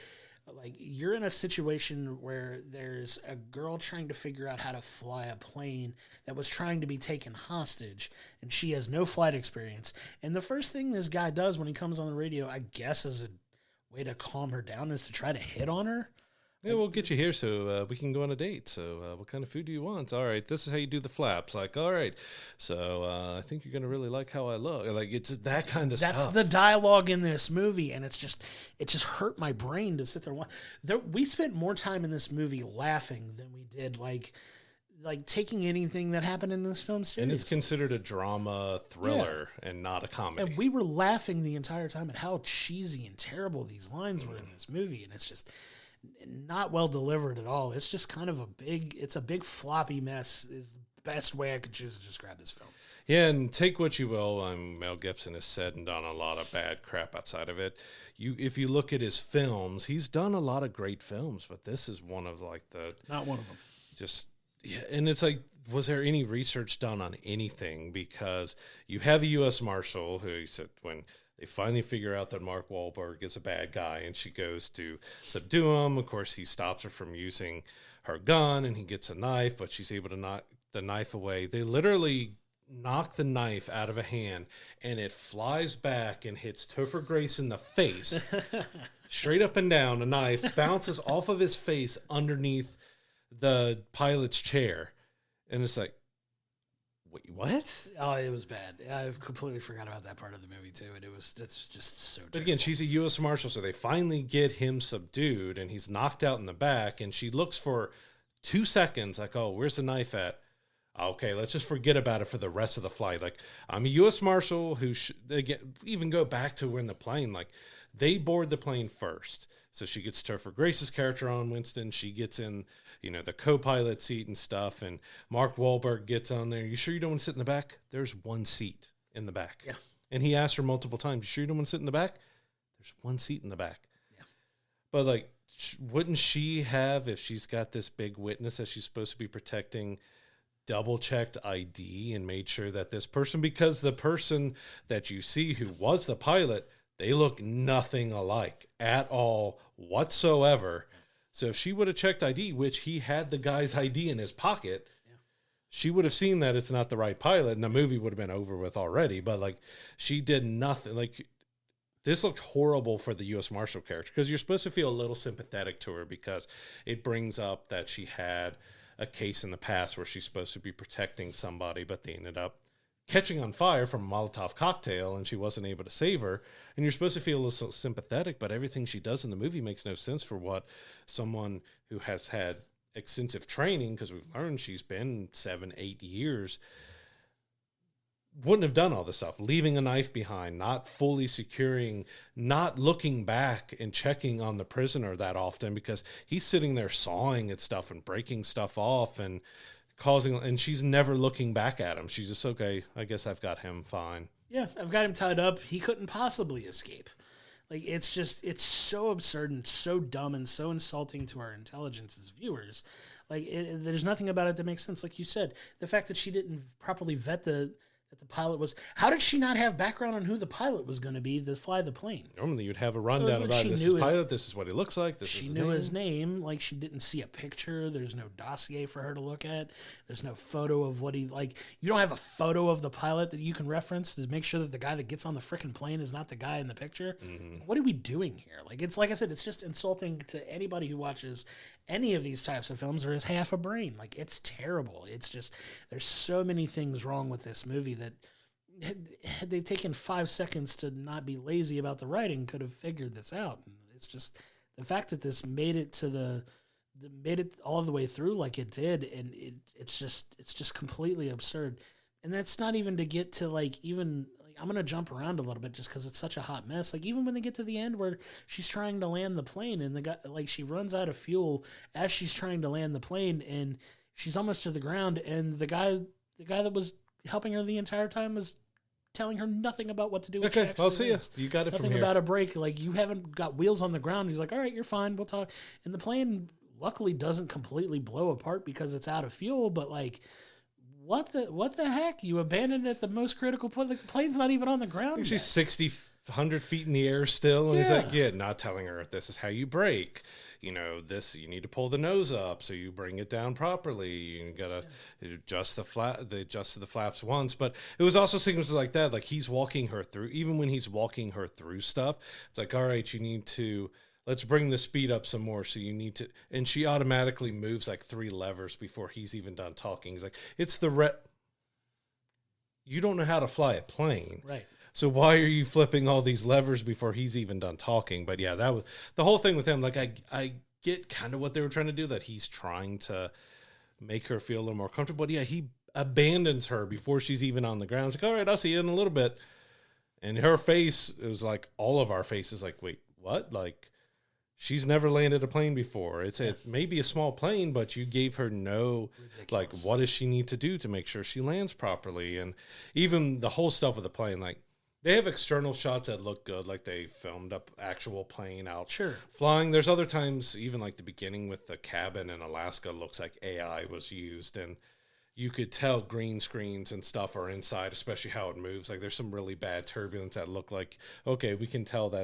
Like, you're in a situation where there's a girl trying to figure out how to fly a plane that was trying to be taken hostage, and she has no flight experience. And the first thing this guy does when he comes on the radio, I guess as a way to calm her down, is to try to hit on her. Yeah, we'll get you here so we can go on a date. So what kind of food do you want? All right, this is how you do the flaps. Like, all right, so I think you're going to really like how I look. Like, it's just that kind of stuff. That's the dialogue in this movie, and it just hurt my brain to sit there and watch. We spent more time in this movie laughing than we did, like taking anything that happened in this film series. And it's considered a drama thriller and not a comedy. And we were laughing the entire time at how cheesy and terrible these lines were in this movie, and it's just not well delivered at all. It's just kind of a big floppy mess is the best way I could choose to describe this film. Yeah, and take what you will. Mel Gibson has said and done a lot of bad crap outside of it. If you look at his films, he's done a lot of great films, but this is one of not one of them. Just, yeah, and it's like, was there any research done on anything? Because you have a U.S. Marshal who he said when they finally figure out that Mark Wahlberg is a bad guy, and she goes to subdue him. Of course, he stops her from using her gun, and he gets a knife, but she's able to knock the knife away. They literally knock the knife out of a hand, and it flies back and hits Topher Grace in the face, straight up and down. A knife bounces off of his face underneath the pilot's chair, and it's like, Wait, what? Oh, it was bad. I've completely forgot about that part of the movie too, and that's just so terrible. But again, she's a U.S. Marshal, so they finally get him subdued, and he's knocked out in the back, and she looks for 2 seconds, like, oh, where's the knife at? Okay, let's just forget about it for the rest of the flight. Like, I'm a U.S. Marshal who even go back to when the plane, like, they board the plane first. So she gets Topher Grace's character on Winston. She gets in, the co-pilot seat and stuff. And Mark Wahlberg gets on there. You sure you don't want to sit in the back? There's one seat in the back. Yeah. And he asked her multiple times, you sure you don't want to sit in the back? There's one seat in the back. Yeah. But, like, wouldn't she have, if she's got this big witness that she's supposed to be protecting, double-checked ID and made sure that this person, because the person that you see who was the pilot, they look nothing alike at all whatsoever. So if she would have checked ID, which he had the guy's ID in his pocket, she would have seen that it's not the right pilot, and the movie would have been over with already. But, like, she did nothing. Like, this looked horrible for the U.S. Marshal character, because you're supposed to feel a little sympathetic to her because it brings up that she had a case in the past where she's supposed to be protecting somebody, but they ended up catching on fire from a Molotov cocktail, and she wasn't able to save her. And you're supposed to feel a little sympathetic, but everything she does in the movie makes no sense for what someone who has had extensive training, because we've learned she's been 7-8 years, wouldn't have done all this stuff, leaving a knife behind, not fully securing, not looking back and checking on the prisoner that often, because he's sitting there sawing at stuff and breaking stuff off and and she's never looking back at him. She's just, okay, I guess I've got him fine. Yeah, I've got him tied up. He couldn't possibly escape. Like, it's so absurd and so dumb and so insulting to our intelligence as viewers. Like, there's nothing about it that makes sense. Like you said, the fact that she didn't properly vet that the pilot was. How did she not have background on who the pilot was going to be to fly the plane? Normally, you'd have a rundown about this is pilot. This is what he looks like. She knew his name. Like, she didn't see a picture. There's no dossier for her to look at. There's no photo of what he like. You don't have a photo of the pilot that you can reference to make sure that the guy that gets on the freaking plane is not the guy in the picture. Mm-hmm. What are we doing here? Like, it's like I said, it's just insulting to anybody who watches any of these types of films or has half a brain. Like, it's terrible. It's just, there's so many things wrong with this movie that had they taken 5 seconds to not be lazy about the writing, could have figured this out. And it's just the fact that this made it all the way through like it did, and it's just completely absurd. And that's not even to get to I'm gonna jump around a little bit just because it's such a hot mess. Like, even when they get to the end where she's trying to land the plane and the guy, like, she runs out of fuel as she's trying to land the plane and she's almost to the ground, and the guy that was helping her the entire time was telling her nothing about what to do. Okay, I'll see you. You got it nothing from here. Nothing about a break. Like, you haven't got wheels on the ground. He's like, all right, you're fine. We'll talk. And the plane luckily doesn't completely blow apart because it's out of fuel, but, like, what the heck? You abandoned it at the most critical point. Like, the plane's not even on the ground. She's 60, 100 feet in the air still. And he's like, not telling her this is how you brake. This, you need to pull the nose up so you bring it down properly. You got to adjust the flap. They adjusted the flaps once. But it was also sequences like that. Like, he's walking her through, even when he's walking her through stuff, it's like, all right, you need to, let's bring the speed up some more. So you need to, and she automatically moves like 3 levers before he's even done talking. He's like, it's you don't know how to fly a plane. Right. So why are you flipping all these levers before he's even done talking? But yeah, that was the whole thing with him. Like, I get kind of what they were trying to do, that he's trying to make her feel a little more comfortable. But yeah, he abandons her before she's even on the ground. It's like, all right, I'll see you in a little bit. And her face, it was like all of our faces, like, wait, what? Like, she's never landed a plane before. It's maybe a small plane, but you gave her no, ridiculous. Like, what does she need to do to make sure she lands properly? And even the whole stuff with the plane, like, they have external shots that look good, like they filmed up actual plane out flying. There's other times, even like the beginning with the cabin in Alaska, looks like AI was used, and you could tell green screens and stuff are inside, especially how it moves. Like, there's some really bad turbulence that look like, okay, we can tell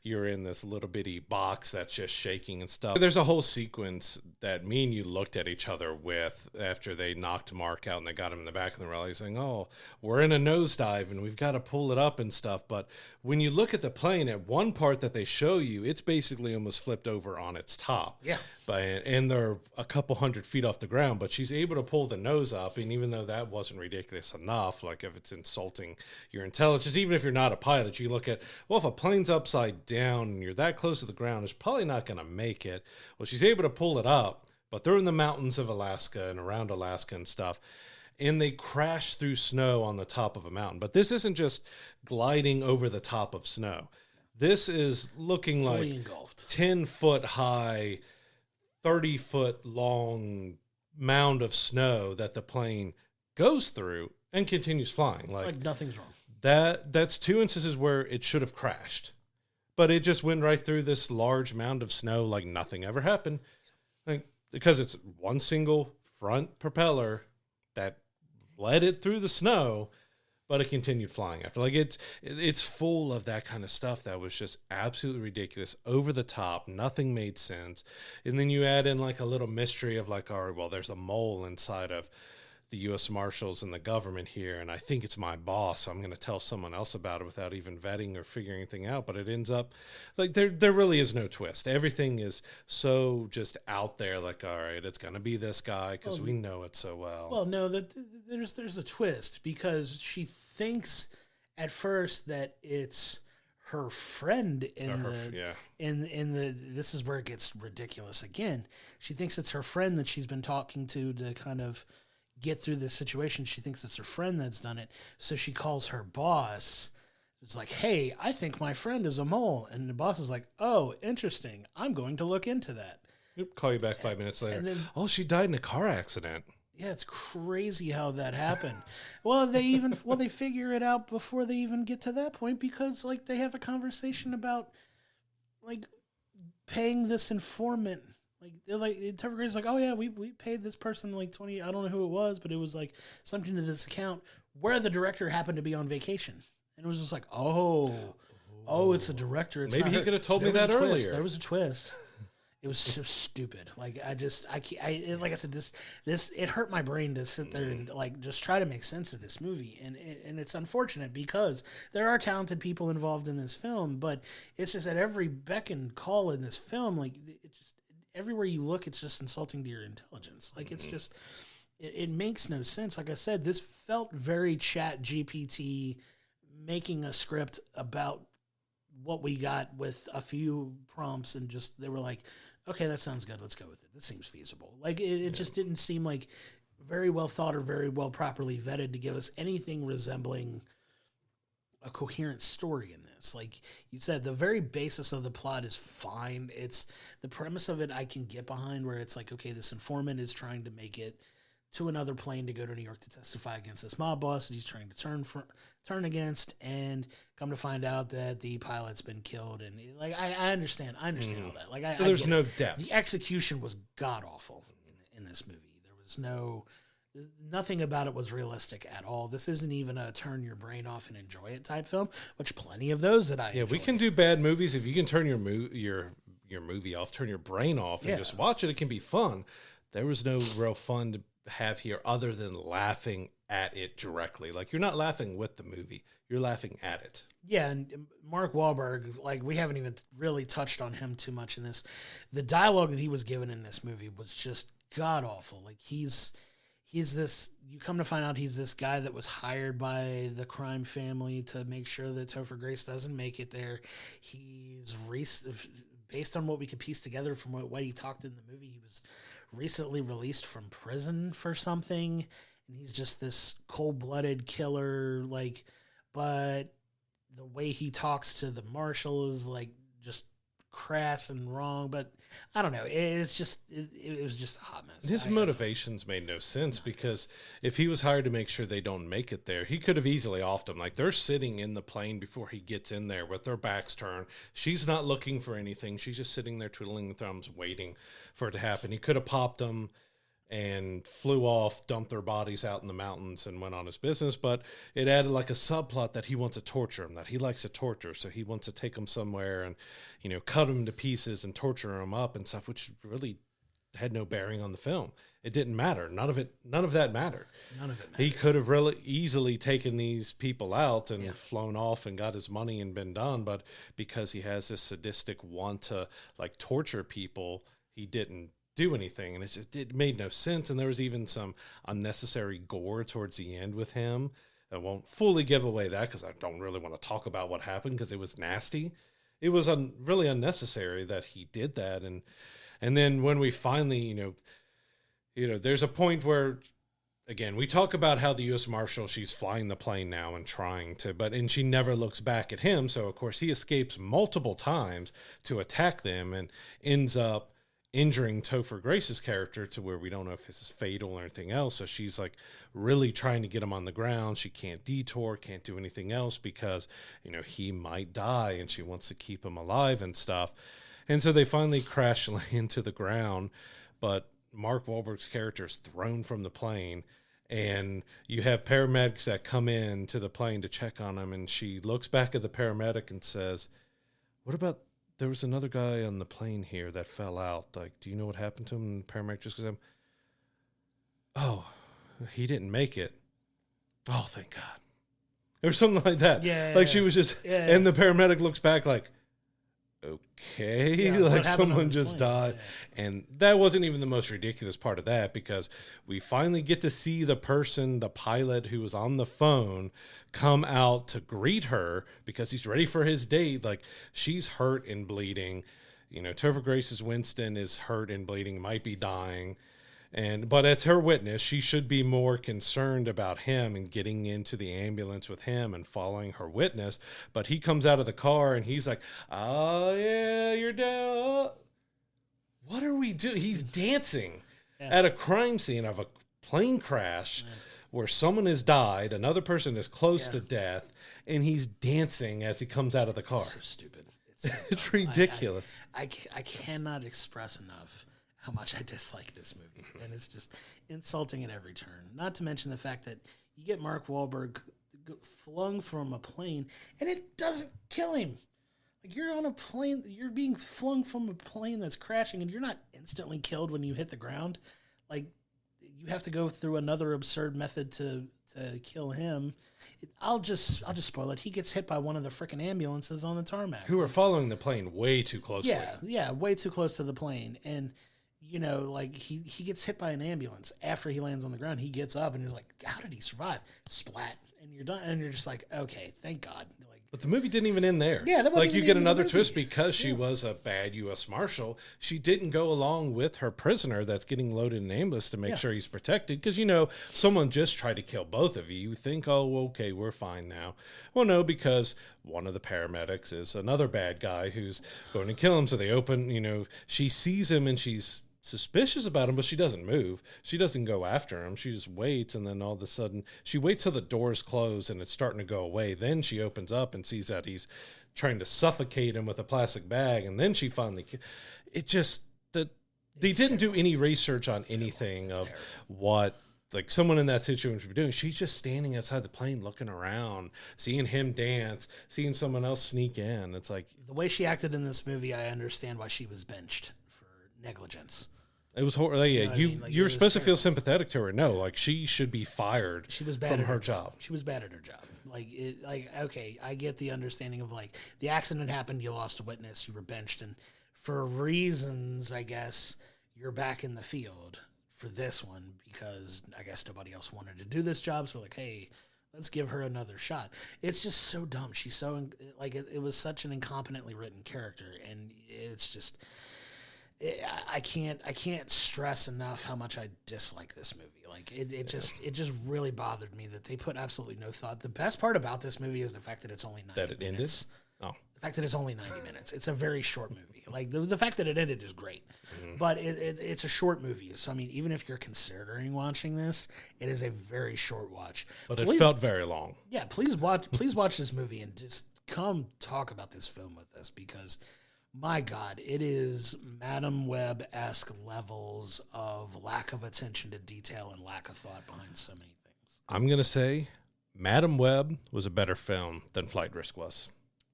you're in this little bitty box that's just shaking and stuff. There's a whole sequence that me and you looked at each other with after they knocked Mark out and they got him in the back of the rally, saying, oh, we're in a nosedive and we've got to pull it up and stuff. But when you look at the plane, at one part that they show you, it's basically almost flipped over on its top. Yeah. And they're a couple 100 feet off the ground, but she's able to pull the nose goes up, and even though that wasn't ridiculous enough, like if it's insulting your intelligence, even if you're not a pilot, you look at, well, if a plane's upside down and you're that close to the ground, it's probably not going to make it. Well, she's able to pull it up, but they're in the mountains of Alaska and around Alaska and stuff, and they crash through snow on the top of a mountain. But this isn't just gliding over the top of snow. This is looking fully like engulfed. 10-foot high, 30-foot long mound of snow that the plane goes through and continues flying. Like nothing's wrong. That's 2 instances where it should have crashed. But it just went right through this large mound of snow like nothing ever happened. Like, because it's one single front propeller that led it through the snow, but it continued flying after. Like it's full of that kind of stuff that was just absolutely ridiculous, over the top. Nothing made sense. And then you add in like a little mystery of like, all right, well, there's a mole inside of the U.S. Marshals and the government here, and I think it's my boss, so I'm going to tell someone else about it without even vetting or figuring anything out. But it ends up like there really is no twist. Everything is so just out there. Like, all right, it's going to be this guy because we know it so well. Well, no, there's a twist, because she thinks at first that it's her friend in this is where it gets ridiculous again. She thinks it's her friend that she's been talking to kind of get through this situation. She thinks it's her friend that's done it. So she calls her boss. It's like, hey, I think my friend is a mole. And the boss is like, oh, interesting. I'm going to look into that. Yep, call you back 5 minutes later. Then, she died in a car accident. Yeah, it's crazy how that happened. Well, they figure it out before they even get to that point, because like they have a conversation about like paying this informant. Like they're like, Grace's like, oh yeah, we paid this person like 20. I don't know who it was, but it was like something to this account where the director happened to be on vacation, and it was just like, oh, it's the director. It's maybe he could have told me that earlier. There was a twist. It was so stupid. Like I like I said, this it hurt my brain to sit there and like just try to make sense of this movie, and it's unfortunate because there are talented people involved in this film, but it's just at every beck and call in this film, like it just everywhere you look, it's just insulting to your intelligence. Like it's just it makes no sense. Like I said, this felt very Chat GPT making a script about what we got with a few prompts, and just they were like, okay, that sounds good, let's go with it, this seems feasible. Like it just didn't seem like very well thought or very well properly vetted to give us anything resembling a coherent story in this. Like you said, the very basis of the plot is fine. It's the premise of it I can get behind, where it's like, okay, this informant is trying to make it to another plane to go to New York to testify against this mob boss that he's trying to turn against, and come to find out that the pilot's been killed. And like I understand all that. Like there's no depth. The execution was god awful in this movie. There was nothing about it was realistic at all. This isn't even a turn your brain off and enjoy it type film, which plenty of those that I enjoy. We can do bad movies if you can turn your movie off, turn your brain off, and just watch it. It can be fun. There was no real fun to have here other than laughing at it directly. Like you're not laughing with the movie, you're laughing at it. Yeah, and Mark Wahlberg, like we haven't even really touched on him too much in this. The dialogue that he was given in this movie was just god awful. Like he's this, you come to find out he's this guy that was hired by the crime family to make sure that Topher Grace doesn't make it there. He's based on what we could piece together from what he talked in the movie, he was recently released from prison for something, and he's just this cold-blooded killer, like, but the way he talks to the marshal is like just crass and wrong. But I don't know, it was just a hot mess. His motivations made no sense, because if he was hired to make sure they don't make it there, he could have easily offed them. Like they're sitting in the plane before he gets in there with their backs turned. She's not looking for anything. She's just sitting there twiddling thumbs, waiting for it to happen. He could have popped them and flew off, dumped their bodies out in the mountains, and went on his business. But it added like a subplot that he wants to torture him, that he likes to torture. So he wants to take them somewhere and, cut them to pieces and torture them up and stuff, which really had no bearing on the film. It didn't matter. None of that mattered. None of it mattered. He could have really easily taken these people out and flown off and got his money and been done. But because he has this sadistic want to like torture people, he didn't do anything, and it made no sense. And there was even some unnecessary gore towards the end with him. I won't fully give away that because I don't really want to talk about what happened because it was nasty. It was really unnecessary that he did that. And then when we finally, you know, there's a point where, again, we talk about how the U.S. Marshal, she's flying the plane now and trying to, and she never looks back at him. So, of course, he escapes multiple times to attack them and ends up injuring Topher Grace's character to where we don't know if this is fatal or anything else. So she's like really trying to get him on the ground. She can't detour, can't do anything else because, you know, he might die and she wants to keep him alive and stuff. And so they finally crash into the ground, but Mark Wahlberg's character is thrown from the plane, and you have paramedics that come in to the plane to check on him. And she looks back at the paramedic and says, "What about, there was another guy on the plane here that fell out. Like, do you know what happened to him?" And the paramedic just goes, "Oh, he didn't make it. Oh, thank God." Or something like that. She was just, and the paramedic looks back like, okay, like someone just died. And that wasn't even the most ridiculous part of that, because we finally get to see the person, the pilot who was on the phone, come out to greet her because he's ready for his date. Like, she's hurt and bleeding. You know, Topher Grace's Winston is hurt and bleeding, might be dying. But as her witness, she should be more concerned about him and getting into the ambulance with him and following her witness. But he comes out of the car and he's like, "Oh, yeah, you're down." What are we doing? He's dancing at a crime scene of a plane crash where someone has died, another person is close to death, and he's dancing as he comes out of the car. It's so stupid. It's ridiculous. I cannot express enough how much I dislike this movie. And it's just insulting at every turn. Not to mention the fact that you get Mark Wahlberg flung from a plane and it doesn't kill him. Like, you're on a plane, you're being flung from a plane that's crashing and you're not instantly killed when you hit the ground. Like, you have to go through another absurd method to kill him. I'll just spoil it. He gets hit by one of the freaking ambulances on the tarmac. Who are following the plane way too closely. Yeah, way too close to the plane. And you know, like, he gets hit by an ambulance after he lands on the ground. He gets up and he's like, "How did he survive?" Splat, and you're done. And you're just like, "Okay, thank God." Like, but the movie didn't even end there. Yeah, that like, you get another twist because she was a bad U.S. Marshal. She didn't go along with her prisoner that's getting loaded in an ambulance to make sure he's protected. Because, you know, someone just tried to kill both of you. You think, "Oh, okay, we're fine now." Well, no, because one of the paramedics is another bad guy who's going to kill him. So they open, you know, she sees him and she's suspicious about him, but she doesn't move. She doesn't go after him. She just waits, and then all of a sudden she waits till the doors close and it's starting to go away. Then she opens up and sees that he's trying to suffocate him with a plastic bag, and then she finally, it just, they didn't do any research on anything of what, like, someone in that situation would be doing. She's just standing outside the plane looking around, seeing him dance, seeing someone else sneak in. It's like, the way she acted in this movie, I understand why she was benched for negligence. It was horrible. Yeah, you know what I mean? You're supposed to feel sympathetic to her. No, like, she should be fired. She was bad from at her job. She was bad at her job. Like, okay, I get the understanding of, like, the accident happened, you lost a witness, you were benched, and for reasons, I guess, you're back in the field for this one because I guess nobody else wanted to do this job. So, like, hey, let's give her another shot. It's just so dumb. She's so, like, it was such an incompetently written character, and it's just, I can't stress enough how much I dislike this movie. Like, it just really bothered me that they put absolutely no thought. The best part about this movie is the fact that it's only 90 minutes. Oh. The fact that it's only 90 minutes. It's a very short movie. Like, the fact that it ended is great. Mm-hmm. But it's a short movie. So, I mean, even if you're considering watching this, it is a very short watch. But it felt very long. Yeah, please watch this movie and just come talk about this film with us, because my God, it is Madam Web-esque levels of lack of attention to detail and lack of thought behind so many things. I'm going to say Madam Web was a better film than Flight Risk was.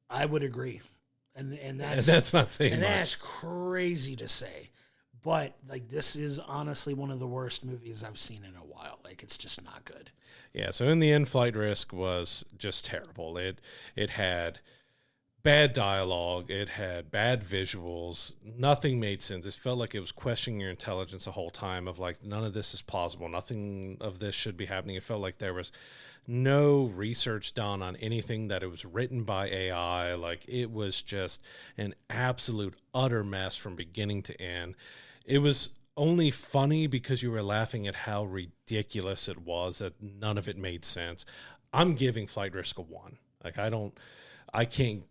I would agree. And that's not saying much. That's crazy to say. But, like, this is honestly one of the worst movies I've seen in a while. Like, it's just not good. Yeah, so in the end, Flight Risk was just terrible. It had bad dialogue. It had bad visuals. Nothing made sense. It felt like it was questioning your intelligence the whole time of like, none of this is plausible. Nothing of this should be happening. It felt like there was no research done on anything, that it was written by AI. Like, it was just an absolute utter mess from beginning to end. It was only funny because you were laughing at how ridiculous it was, that none of it made sense. I'm giving Flight Risk a 1. Like, I can't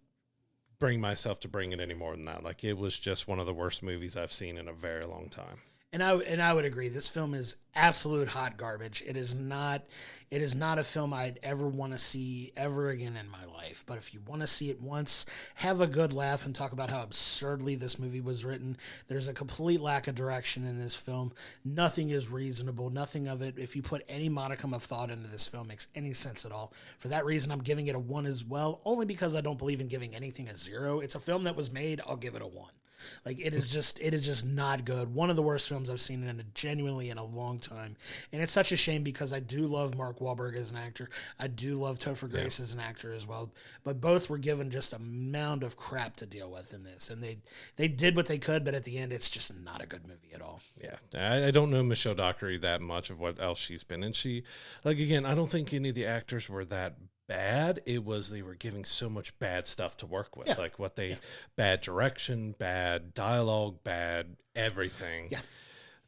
bring myself to bring it any more than that. Like, it was just one of the worst movies I've seen in a very long time. And I would agree. This film is absolute hot garbage. It is not a film I'd ever want to see ever again in my life. But if you want to see it once, have a good laugh and talk about how absurdly this movie was written. There's a complete lack of direction in this film. Nothing is reasonable. Nothing of it, if you put any modicum of thought into this film, makes any sense at all. For that reason, I'm giving it a 1 as well, only because I don't believe in giving anything a 0. It's a film that was made. I'll give it a 1. Like, it is just not good. One of the worst films I've seen genuinely in a long time. And it's such a shame because I do love Mark Wahlberg as an actor. I do love Topher Grace as an actor as well. But both were given just a mound of crap to deal with in this. And they did what they could, but at the end, it's just not a good movie at all. Yeah. I don't know Michelle Dockery that much of what else she's been. And she, like, again, I don't think any of the actors were that bad. It was they were giving so much bad stuff to work with. Like, bad direction, bad dialogue, bad everything.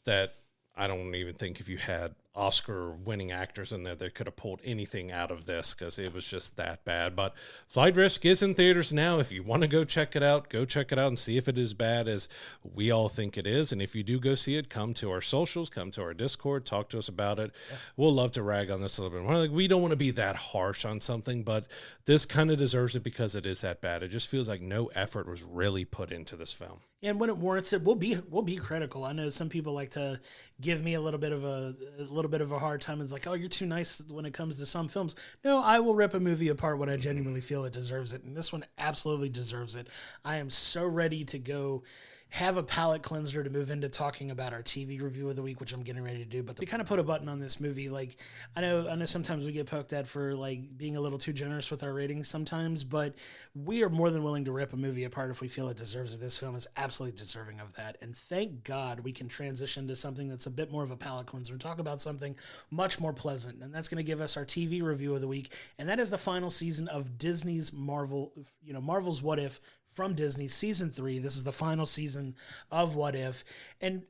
That I don't even think if you had Oscar-winning actors in there, they could have pulled anything out of this, because it was just that bad. But Flight Risk is in theaters now. If you want to go check it out and see if it is bad as we all think it is. And if you do go see it, come to our socials, come to our Discord, talk to us about it. We'll love to rag on this a little bit more. Like, we don't want to be that harsh on something, but this kind of deserves it because it is that bad. It just feels like no effort was really put into this film. And when it warrants it, we'll be critical. I know some people like to give me a little bit of a hard time. It's like, oh, you're too nice when it comes to some films. No, I will rip a movie apart when I genuinely feel it deserves it, and this one absolutely deserves it. I am so ready to go have a palate cleanser to move into talking about our TV review of the week, which I'm getting ready to do. But we kind of put a button on this movie. Like, I know sometimes we get poked at for like being a little too generous with our ratings sometimes, but we are more than willing to rip a movie apart if we feel it deserves it. This film is absolutely deserving of that. And thank God we can transition to something that's a bit more of a palate cleanser and talk about something much more pleasant. And that's going to give us our TV review of the week. And that is the final season of Disney's Marvel's What If, from Disney, season 3. This is the final season of What If, and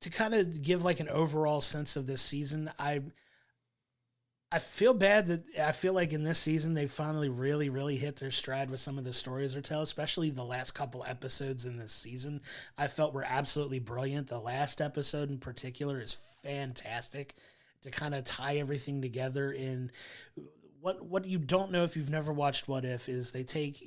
to kind of give like an overall sense of this season, I feel bad that I feel like in this season they finally really hit their stride with some of the stories they're telling, especially the last couple episodes in this season. I felt were absolutely brilliant. The last episode in particular is fantastic to kind of tie everything together in. What you don't know if you've never watched What If is they take,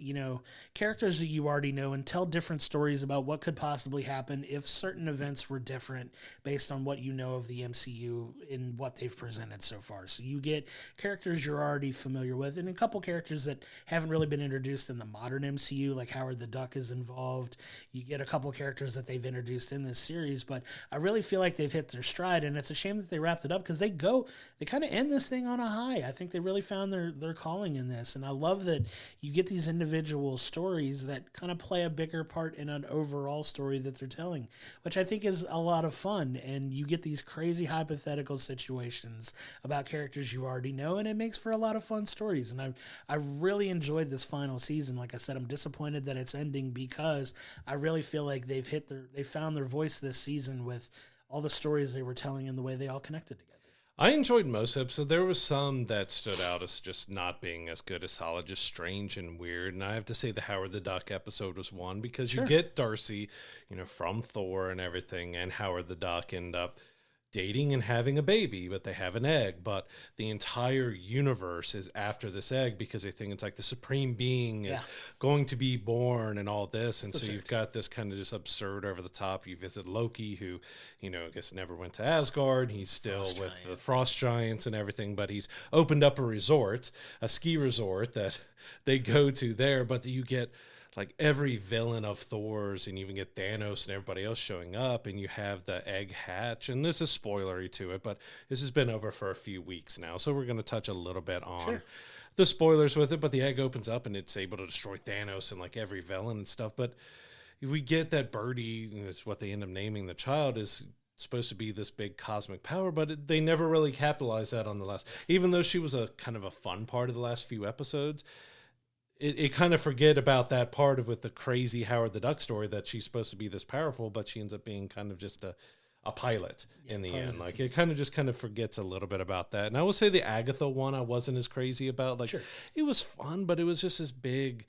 characters that you already know and tell different stories about what could possibly happen if certain events were different based on what you know of the MCU and what they've presented so far. So you get characters you're already familiar with and a couple characters that haven't really been introduced in the modern MCU, like Howard the Duck is involved. You get a couple characters that they've introduced in this series, but I really feel like they've hit their stride, and it's a shame that they wrapped it up because they kind of end this thing on a high. I think they really found their calling in this, and I love that you get these individual stories that kind of play a bigger part in an overall story that they're telling, which I think is a lot of fun. And you get these crazy hypothetical situations about characters you already know, and it makes for a lot of fun stories. And I really enjoyed this final season. Like I said, I'm disappointed that it's ending because I really feel like they found their voice this season with all the stories they were telling and the way they all connected together. I enjoyed most episodes. There was some that stood out as just not being as good as solid, just strange and weird. And I have to say the Howard the Duck episode was one because you get Darcy, from Thor and everything, and Howard the Duck end up dating and having a baby, but they have an egg. But the entire universe is after this egg because they think it's like the supreme being is going to be born and all this. And so you've got this kind of just absurd over the top. You visit Loki, who, I guess never went to Asgard. He's still with the Frost Giants and everything, but he's opened up a ski resort that they go to there. But you get like every villain of Thor's, and you even get Thanos and everybody else showing up, and you have the egg hatch. And this is spoilery to it, but this has been over for a few weeks now, so we're going to touch a little bit on the spoilers with it, but the egg opens up and it's able to destroy Thanos and like every villain and stuff. But we get that Birdie, and it's what they end up naming the child, is supposed to be this big cosmic power, but they never really capitalized that on the last, even though she was a kind of a fun part of the last few episodes. It kind of forget about that part of with the crazy Howard the Duck story that she's supposed to be this powerful, but she ends up being kind of just a pilot in the end. Like it kind of forgets a little bit about that. And I will say the Agatha one I wasn't as crazy about. Like It was fun, but it was just this big,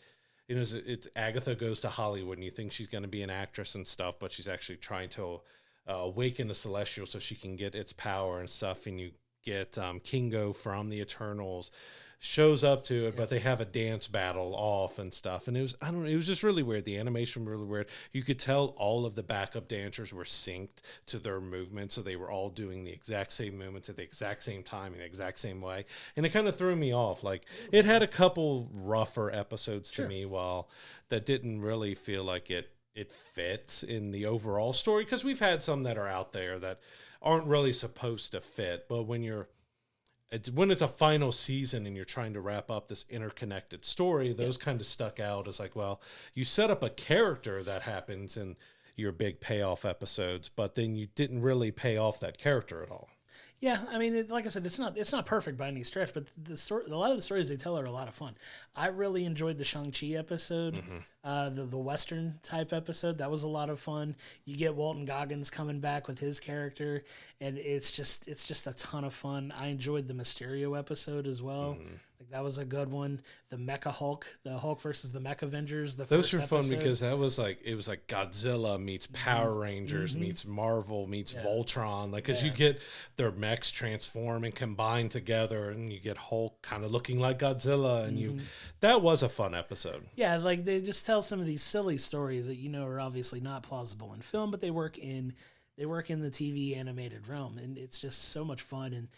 you know, it's Agatha goes to Hollywood and you think she's going to be an actress and stuff, but she's actually trying to awaken the Celestial so she can get its power and stuff. And you get Kingo from the Eternals shows up to it, but they have a dance battle off and stuff. And it was, I don't know, it was just really weird. The animation was really weird. You could tell all of the backup dancers were synced to their movements. So they were all doing the exact same movements at the exact same time in the exact same way. And it kind of threw me off. Like it had a couple rougher episodes to me, while that didn't really feel like it fit in the overall story. Cause we've had some that are out there that aren't really supposed to fit, but when it's a final season and you're trying to wrap up this interconnected story, those kind of stuck out as like, well, you set up a character that happens in your big payoff episodes, but then you didn't really pay off that character at all. Yeah, I mean, like I said, it's not perfect by any stretch, but the story, a lot of the stories they tell are a lot of fun. I really enjoyed the Shang-Chi episode, the Western type episode. That was a lot of fun. You get Walton Goggins coming back with his character, and it's just a ton of fun. I enjoyed the Mysterio episode as well. Like that was a good one. The Mecha Hulk, the Hulk versus the Mech Avengers. Those were fun because it was like Godzilla meets Power Rangers meets Marvel meets Voltron. Like, because you get their mechs transform and combine together, and you get Hulk kind of looking like Godzilla, and that was a fun episode. Yeah, like they just tell some of these silly stories that are obviously not plausible in film, but they work in the TV animated realm, and it's just so much fun. And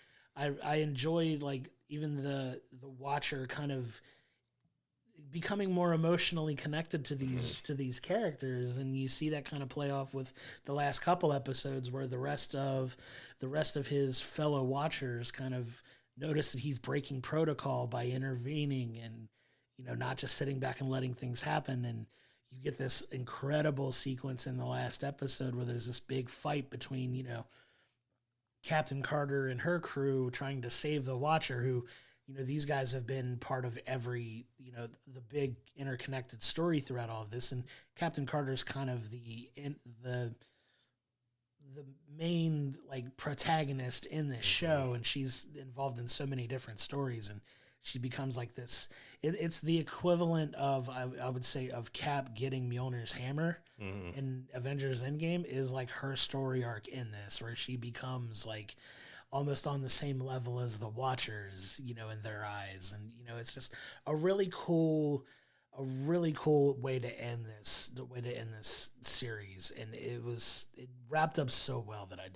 I enjoy like even the watcher kind of becoming more emotionally connected to these characters, and you see that kind of play off with the last couple episodes where the rest of his fellow watchers kind of notice that he's breaking protocol by intervening and not just sitting back and letting things happen. And you get this incredible sequence in the last episode where there's this big fight between Captain Carter and her crew trying to save the Watcher, who, these guys have been part of every, the big interconnected story throughout all of this. And Captain Carter's kind of the main like protagonist in this show, and she's involved in so many different stories, and she becomes like this. It's the equivalent of, I would say, of Cap getting Mjolnir's hammer in Avengers Endgame is like her story arc in this, where she becomes like almost on the same level as the Watchers, in their eyes. And, it's just a really cool way to end this series. And it wrapped up so well that I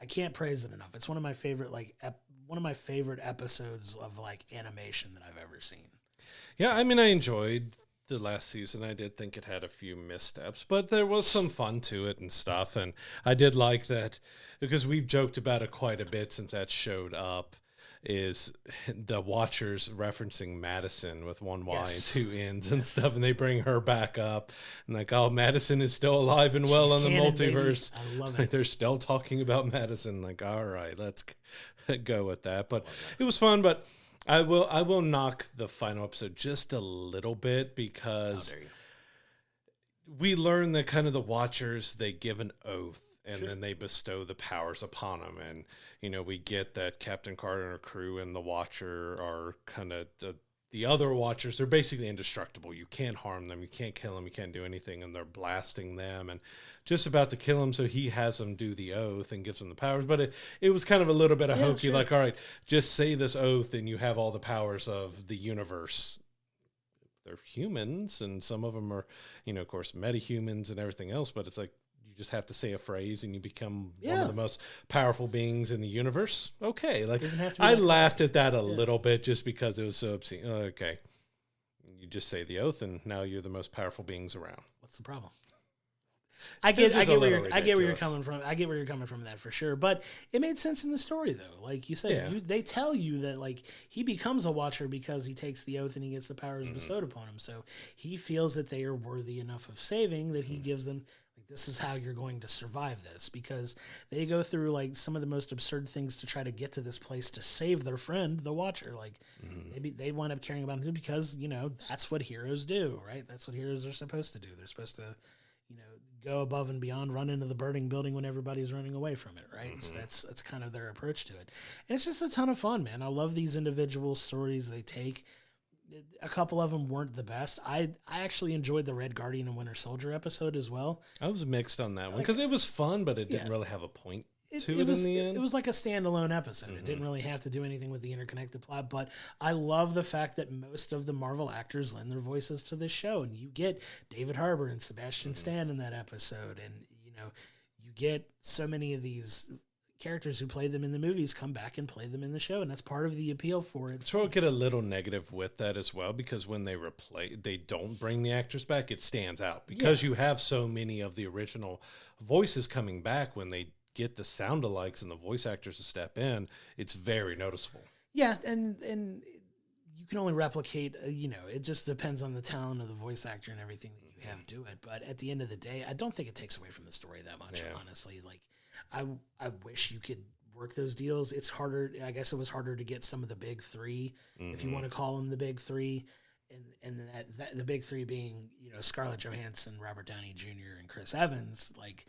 can't praise it enough. It's one of my favorite, episodes of like animation that I've ever seen. Yeah. I mean, I enjoyed the last season. I did think it had a few missteps, but there was some fun to it and stuff. And I did like that, because we've joked about it quite a bit since that showed up, is the Watchers referencing Madison with one Y and two N's and stuff. And they bring her back up and like, oh, Madison is still alive and well in the multiverse. Baby. I love it. They're still talking about Madison. Like, all right, let's go with that. But it was fun. But I will knock the final episode just a little bit, because we learn that kind of the Watchers, they give an oath and then they bestow the powers upon them. And, we get that Captain Carter and her crew and the Watcher are kind of the other Watchers. They're basically indestructible. You can't harm them. You can't kill them. You can't do anything. And they're blasting them and just about to kill him. So he has them do the oath and gives them the powers. But it was kind of a little bit of hokey, like, all right, just say this oath and you have all the powers of the universe. They're humans, and some of them are, of course, metahumans and everything else. But it's like, you just have to say a phrase and you become one of the most powerful beings in the universe. Okay. Like, I laughed at that a little bit just because it was so obscene. Okay. You just say the oath and now you're the most powerful beings around. What's the problem? I get just a where little I get where you're ridiculous. coming from. I get where you're coming from that for sure. But it made sense in the story though. Like you said, Yeah. they tell you that like he becomes a Watcher because he takes the oath and he gets the powers bestowed upon him. So he feels that they are worthy enough of saving that he gives them. This is how you're going to survive this, because they go through like some of the most absurd things to try to get to this place to save their friend, the Watcher. Like maybe they wind up caring about him because, that's what heroes do, right? That's what heroes are supposed to do. They're supposed to, go above and beyond, run into the burning building when everybody's running away from it, right? So that's kind of their approach to it. And it's just a ton of fun, man. I love these individual stories they take. A couple of them weren't the best. I actually enjoyed the Red Guardian and Winter Soldier episode as well. I was mixed on that one because it was fun, but it didn't really have a point to it was, in the end. It was like a standalone episode. It didn't really have to do anything with the interconnected plot, but I love the fact that most of the Marvel actors lend their voices to this show, and you get David Harbour and Sebastian Stan in that episode, and you get so many of these characters who played them in the movies come back and play them in the show, and that's part of the appeal for it. So I'll get a little negative with that as well, because when they don't bring the actors back, it stands out because you have so many of the original voices coming back. When they get the sound alikes and the voice actors to step in, it's very noticeable. Yeah, and you can only replicate, it just depends on the talent of the voice actor and everything that you have do it. But at the end of the day, I don't think it takes away from the story that much, honestly. Like, I wish you could work those deals. It's harder. I guess it was harder to get some of the big three, if you want to call them the big three, and that the big three being Scarlett Johansson, Robert Downey Jr., and Chris Evans. Like,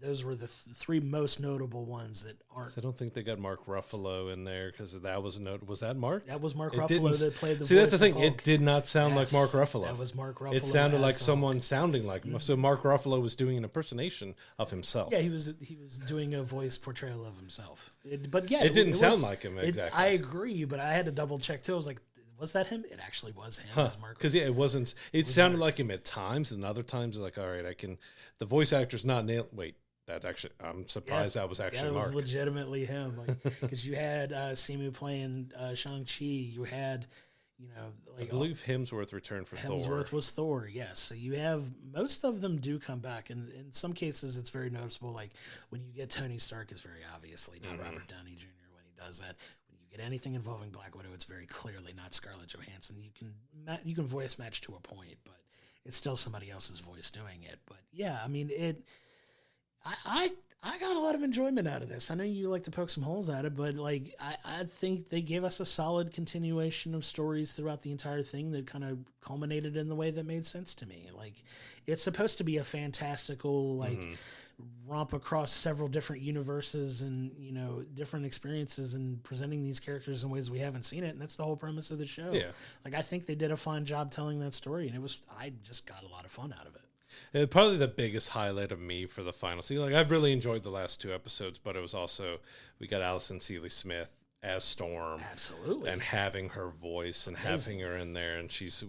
those were the three most notable ones that aren't. I don't think they got Mark Ruffalo in there because that was Was that Mark? That was Mark Ruffalo that played the voice. See, that's the thing. Of Hulk. It did not sound like Mark Ruffalo. That was Mark Ruffalo. It sounded like as the someone Hulk. sounding like. So Mark Ruffalo was doing an impersonation of himself. Yeah, he was doing a voice portrayal of himself. It didn't sound like him exactly. I agree, but I had to double check too. I was like, was that him? It actually was him. As Mark. Because it wasn't. It sounded like him at times, and other times like, all right, I can. The voice actor's not nailed. Wait. That's actually, I'm surprised that was actually Mark. That was legitimately him. Because you had Simu playing Shang-Chi. You had, I believe Hemsworth returned for Thor. Hemsworth was Thor, yes. So you have, most of them do come back. And in some cases, it's very noticeable. Like when you get Tony Stark, it's very obviously not Robert Downey Jr. when he does that. When you get anything involving Black Widow, it's very clearly not Scarlett Johansson. You can voice match to a point, but it's still somebody else's voice doing it. But yeah, I mean, I got a lot of enjoyment out of this. I know you like to poke some holes at it, but like I think they gave us a solid continuation of stories throughout the entire thing that kind of culminated in the way that made sense to me. Like, it's supposed to be a fantastical romp across several different universes and different experiences and presenting these characters in ways we haven't seen it, and that's the whole premise of the show. Yeah. Like, I think they did a fine job telling that story, and I just got a lot of fun out of it. Probably the biggest highlight of me for the final season. Like, I've really enjoyed the last two episodes, but it was also, we got Alison Seeley Smith as Storm. Absolutely. And having her voice and having her in there. And she's,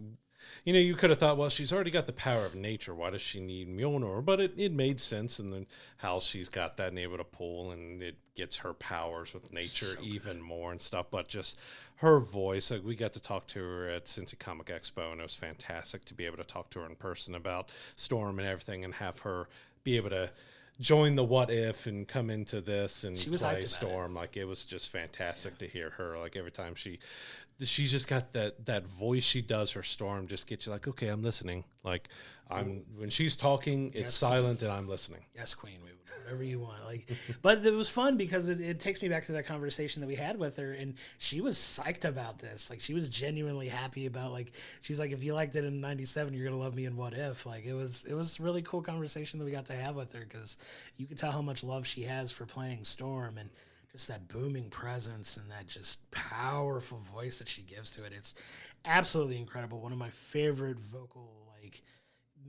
you could have thought, well, she's already got the power of nature. Why does she need Mjolnir? But it made sense. And then how she's got that and able to pull, and it gets her powers with nature even more and stuff. But just her voice, like, we got to talk to her at Cincy Comic Expo, and it was fantastic to be able to talk to her in person about Storm and everything, and have her be able to join the What If and come into this and play Storm. Like, it was just fantastic to hear her. Like, every time she's just got that voice she does for Storm, just gets you like, okay, I'm listening. Like, when she's talking, it's silent and I'm listening. Yes, Queen. Whatever you want. Like, but it was fun because it takes me back to that conversation that we had with her, and she was psyched about this. Like, she was genuinely happy about, like, she's like, if you liked it in '97, you're gonna love me in What If. Like, it was a really cool conversation that we got to have with her, because you could tell how much love she has for playing Storm, and just that booming presence and that just powerful voice that she gives to it. It's absolutely incredible. One of my favorite vocal, like,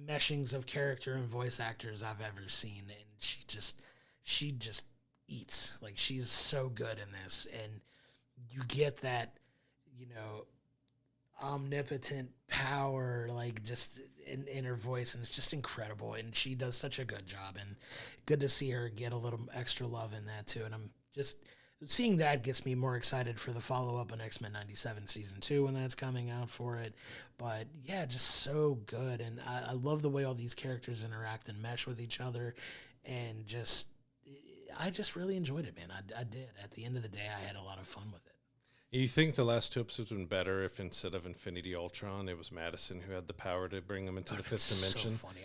meshings of character and voice actors I've ever seen. And she just eats. Like, she's so good in this. And you get that, omnipotent power, like, just in her voice, and it's just incredible. And she does such a good job, and good to see her get a little extra love in that too. And seeing that gets me more excited for the follow-up on X-Men 97 Season 2 when that's coming out for it. But, yeah, just so good. And I love the way all these characters interact and mesh with each other. And I just really enjoyed it, man. I did. At the end of the day, I had a lot of fun with it. You think the last 2 episodes would have been better if instead of Infinity Ultron, it was Madison who had the power to bring them into the fifth dimension? So funny.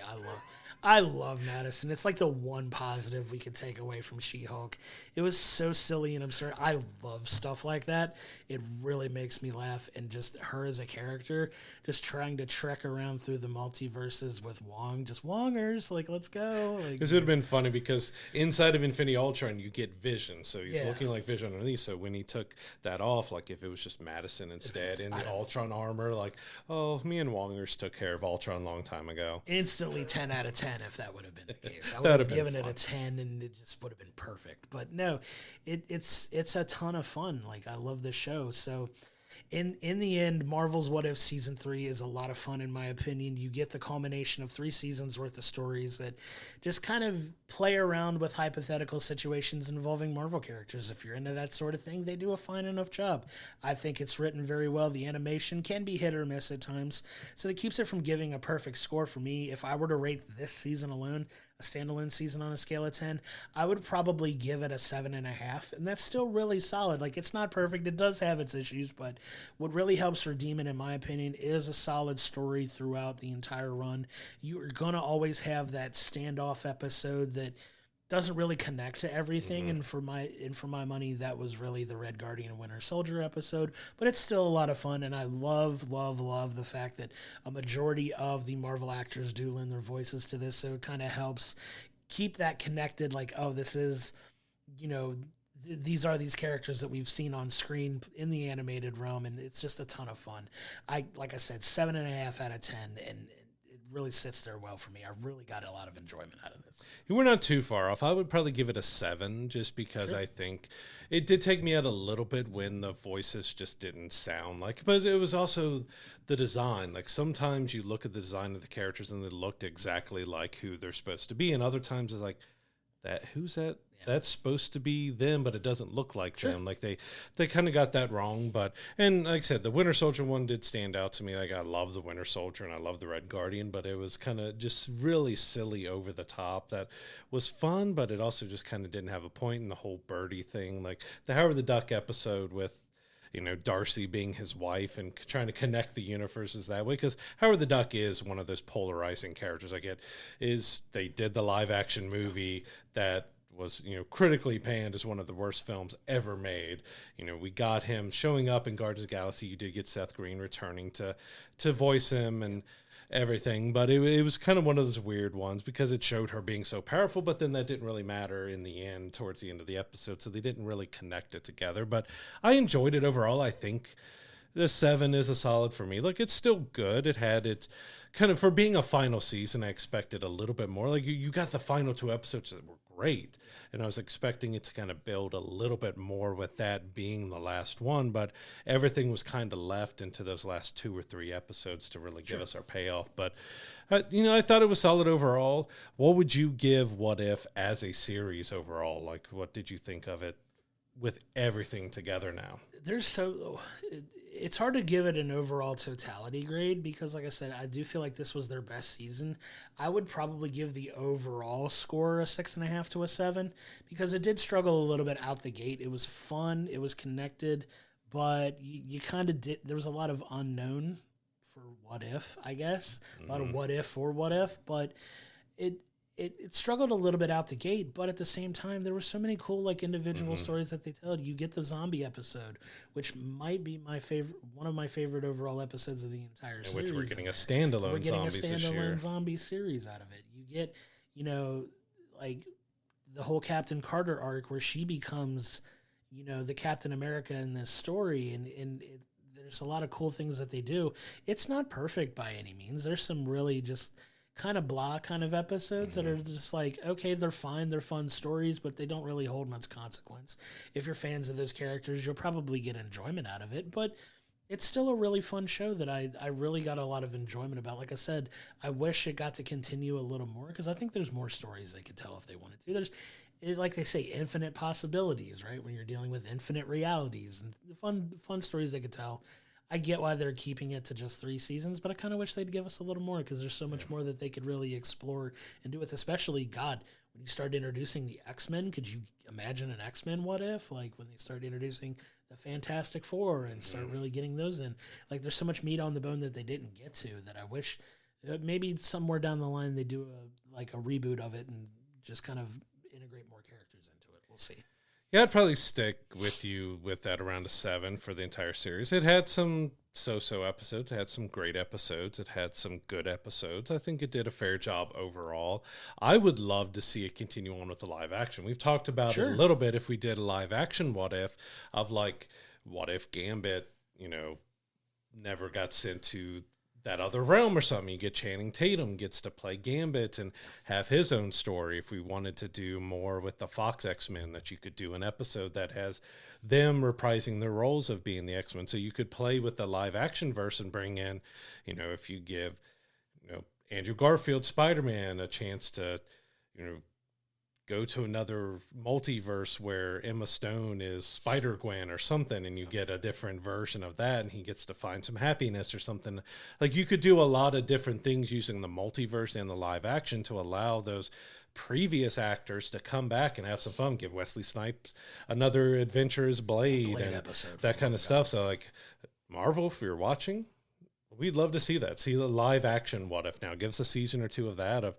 I love Madison. It's like the one positive we could take away from She-Hulk. It was so silly and absurd. I love stuff like that. It really makes me laugh. And just her as a character, just trying to trek around through the multiverses with Wong, just Wongers, like, let's go. Like, this would have been funny because inside of Infinity Ultron, you get Vision. So he's looking like Vision underneath. So when he took that off, like if it was just Madison instead in the Ultron armor, like, oh, me and Wongers took care of Ultron a long time ago. Instantly 10 out of 10 if that would have been the case. I would have given it a 10 and it just would have been perfect. But no, it's a ton of fun. Like, I love this show. So in the end, Marvel's What If Season 3 is a lot of fun, in my opinion. You get the culmination of 3 seasons worth of stories that just kind of play around with hypothetical situations involving Marvel characters. If you're into that sort of thing, they do a fine enough job. I think it's written very well. The animation can be hit or miss at times, so that keeps it from giving a perfect score for me. If I were to rate this season alone, a standalone season on a scale of 10, I would probably give it a 7.5, and that's still really solid. Like, it's not perfect. It does have its issues, but what really helps redeem it, in my opinion, is a solid story throughout the entire run. You're going to always have that standoff episode that doesn't really connect to everything, and for my money, that was really the Red Guardian and Winter Soldier episode, but it's still a lot of fun, and I love the fact that a majority of the Marvel actors do lend their voices to this, so it kind of helps keep that connected, like, oh, this is, these are these characters that we've seen on screen in the animated realm, and it's just a ton of fun. Like I said, 7.5 out of 10, and it really sits there well for me. I really got a lot of enjoyment out of this. We're not too far off. I would probably give it a 7 just because I think it did take me out a little bit when the voices just didn't sound like, but it was also the design. Like, sometimes you look at the design of the characters and they looked exactly like who they're supposed to be, and other times it's like, who's that? That's supposed to be them, but it doesn't look like them. Like, they kind of got that wrong. But, and like I said, the Winter Soldier one did stand out to me. Like, I love the Winter Soldier and I love the Red Guardian, but it was kind of just really silly, over the top. That was fun, but it also just kind of didn't have a point. And the whole birdie thing, like the Howard the Duck episode with, Darcy being his wife and trying to connect the universes that way. Because Howard the Duck is one of those polarizing characters. I get is they did the live action movie that was, critically panned as one of the worst films ever made. We got him showing up in Guardians of the Galaxy. You did get Seth Green returning to voice him and everything, but it was kind of one of those weird ones because it showed her being so powerful, but then that didn't really matter in the end, towards the end of the episode, so they didn't really connect it together. But I enjoyed it overall. I think the 7 is a solid for me. Like, it's still good. It had its kind of, for being a final season, I expected a little bit more. Like, you got the final 2 episodes that were great, and I was expecting it to kind of build a little bit more with that being the last one, but everything was kind of left into those last 2 or 3 episodes to really give us our payoff. But I thought it was solid overall. What would you give What If as a series overall? Like, what did you think of it with everything together now? It's hard to give it an overall totality grade because, like I said, I do feel like this was their best season. I would probably give the overall score a 6.5 to a 7 because it did struggle a little bit out the gate. It was fun, it was connected, but you kind of did. There was a lot of unknown for What If, I guess, a lot of what if for What If, but it struggled a little bit out the gate, but at the same time, there were so many cool, like, individual stories that they told. You get the zombie episode, which might be one of my favorite overall episodes of the entire series. Which we're getting a standalone zombie series out of it. You get, like, the whole Captain Carter arc where she becomes, the Captain America in this story, and there's a lot of cool things that they do. It's not perfect by any means. There's some really just kind of blah kind of episodes that are just like, okay, they're fine, they're fun stories, but they don't really hold much consequence. If you're fans of those characters, you'll probably get enjoyment out of it, but it's still a really fun show that I really got a lot of enjoyment about. Like I said, I wish it got to continue a little more because I think there's more stories they could tell if they wanted to. like they say, infinite possibilities, right? When you're dealing with infinite realities and fun stories they could tell. I get why they're keeping it to just 3 seasons, but I kind of wish they'd give us a little more because there's so much more that they could really explore and do with, especially, God, when you start introducing the X-Men, could you imagine an X-Men what if? Like when they start introducing the Fantastic Four and start really getting those in. Like there's so much meat on the bone that they didn't get to that I wish maybe somewhere down the line they do a reboot of it and just kind of integrate more characters into it. We'll see. Yeah, I'd probably stick with you with that around a 7 for the entire series. It had some so-so episodes. It had some great episodes. It had some good episodes. I think it did a fair job overall. I would love to see it continue on with the live action. We've talked about it a little bit if we did a live action what if of like, what if Gambit, never got sent to that other realm or something. You get Channing Tatum gets to play Gambit and have his own story. If we wanted to do more with the Fox X-Men, that you could do an episode that has them reprising their roles of being the X-Men. So you could play with the live action verse and bring in, if you give, Andrew Garfield Spider-Man a chance to, go to another multiverse where Emma Stone is Spider-Gwen or something, and you get a different version of that, and he gets to find some happiness or something. Like, you could do a lot of different things using the multiverse and the live action to allow those previous actors to come back and have some fun. Give Wesley Snipes another adventure as Blade and episode that kind of stuff. So, like, Marvel, if you're watching, we'd love to see that. See the live action what if now. Give us a season or 2 of that, of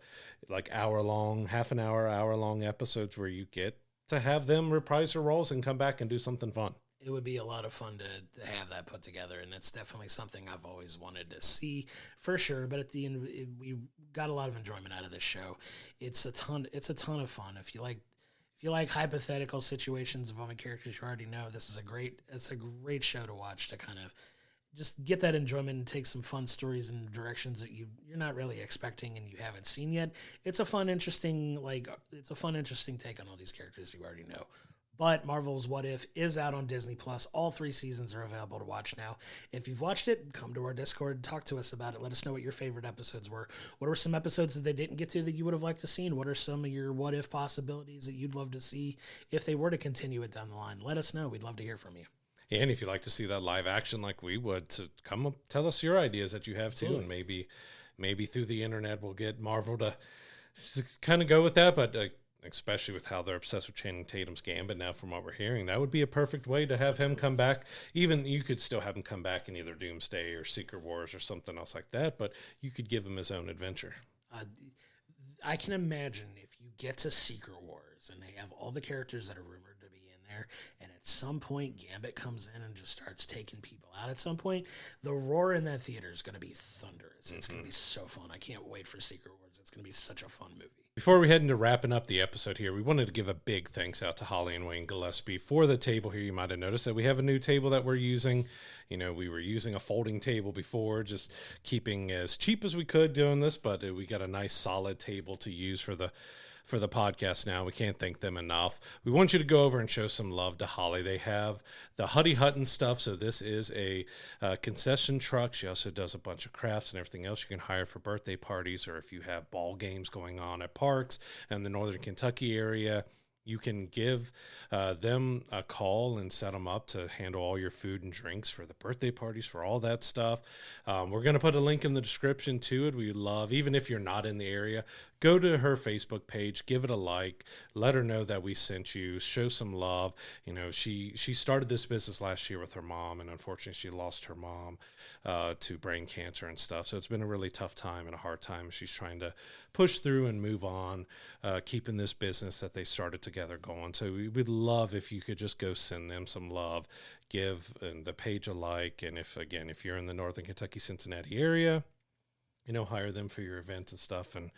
like hour-long, half an hour, hour-long episodes where you get to have them reprise their roles and come back and do something fun. It would be a lot of fun to have that put together, and it's definitely something I've always wanted to see for sure. But at the end, we got a lot of enjoyment out of this show. It's a ton of fun. If you like hypothetical situations involving characters you already know, it's a great show to watch to kind of just get that enjoyment and take some fun stories in directions that you're not really expecting and you haven't seen yet. It's a fun, interesting take on all these characters you already know. But Marvel's What If is out on Disney Plus. All 3 seasons are available to watch now. If you've watched it, come to our Discord, talk to us about it. Let us know what your favorite episodes were. What were some episodes that they didn't get to that you would have liked to see? What are some of your what if possibilities that you'd love to see if they were to continue it down the line? Let us know. We'd love to hear from you. And if you'd like to see that live action like we would, to come up, tell us your ideas that you have too. And maybe through the internet we'll get Marvel to kind of go with that. But especially with how they're obsessed with Channing Tatum's Gambit now, from what we're hearing, that would be a perfect way to have him come back. Even you could still have him come back in either Doomsday or Secret Wars or something else like that, but you could give him his own adventure. I can imagine if you get to Secret Wars and they have all the characters that are rumored to be in there, and at some point Gambit comes in and just starts taking people out at some point, the roar in that theater is going to be thunderous. It's going to be so fun. I can't wait for Secret Wars. It's going to be such a fun movie. Before we head into wrapping up the episode here, we wanted to give a big thanks out to Hollie and Wayne Gillespie for the table here. You might have noticed that we have a new table that we're using. We were using a folding table before, just keeping as cheap as we could doing this, but we got a nice solid table to use for the podcast now. We can't thank them enough. We want you to go over and show some love to Hollie. They have the HUDIE Hut-N-Stuff. So this is a concession truck. She also does a bunch of crafts and everything else you can hire for birthday parties, or if you have ball games going on at parks in the Northern Kentucky area. You can give them a call and set them up to handle all your food and drinks for the birthday parties, for all that stuff. We're going to put a link in the description to it. We love, even if you're not in the area, go to her Facebook page, give it a like, let her know that we sent you, show some love. She started this business last year with her mom, and unfortunately she lost her mom to brain cancer and stuff. So it's been a really tough time and a hard time. She's trying to push through and move on, keeping this business that they started together going. So we'd love if you could just go send them some love, give the page a like, and if you're in the Northern Kentucky, Cincinnati area, hire them for your events and stuff. And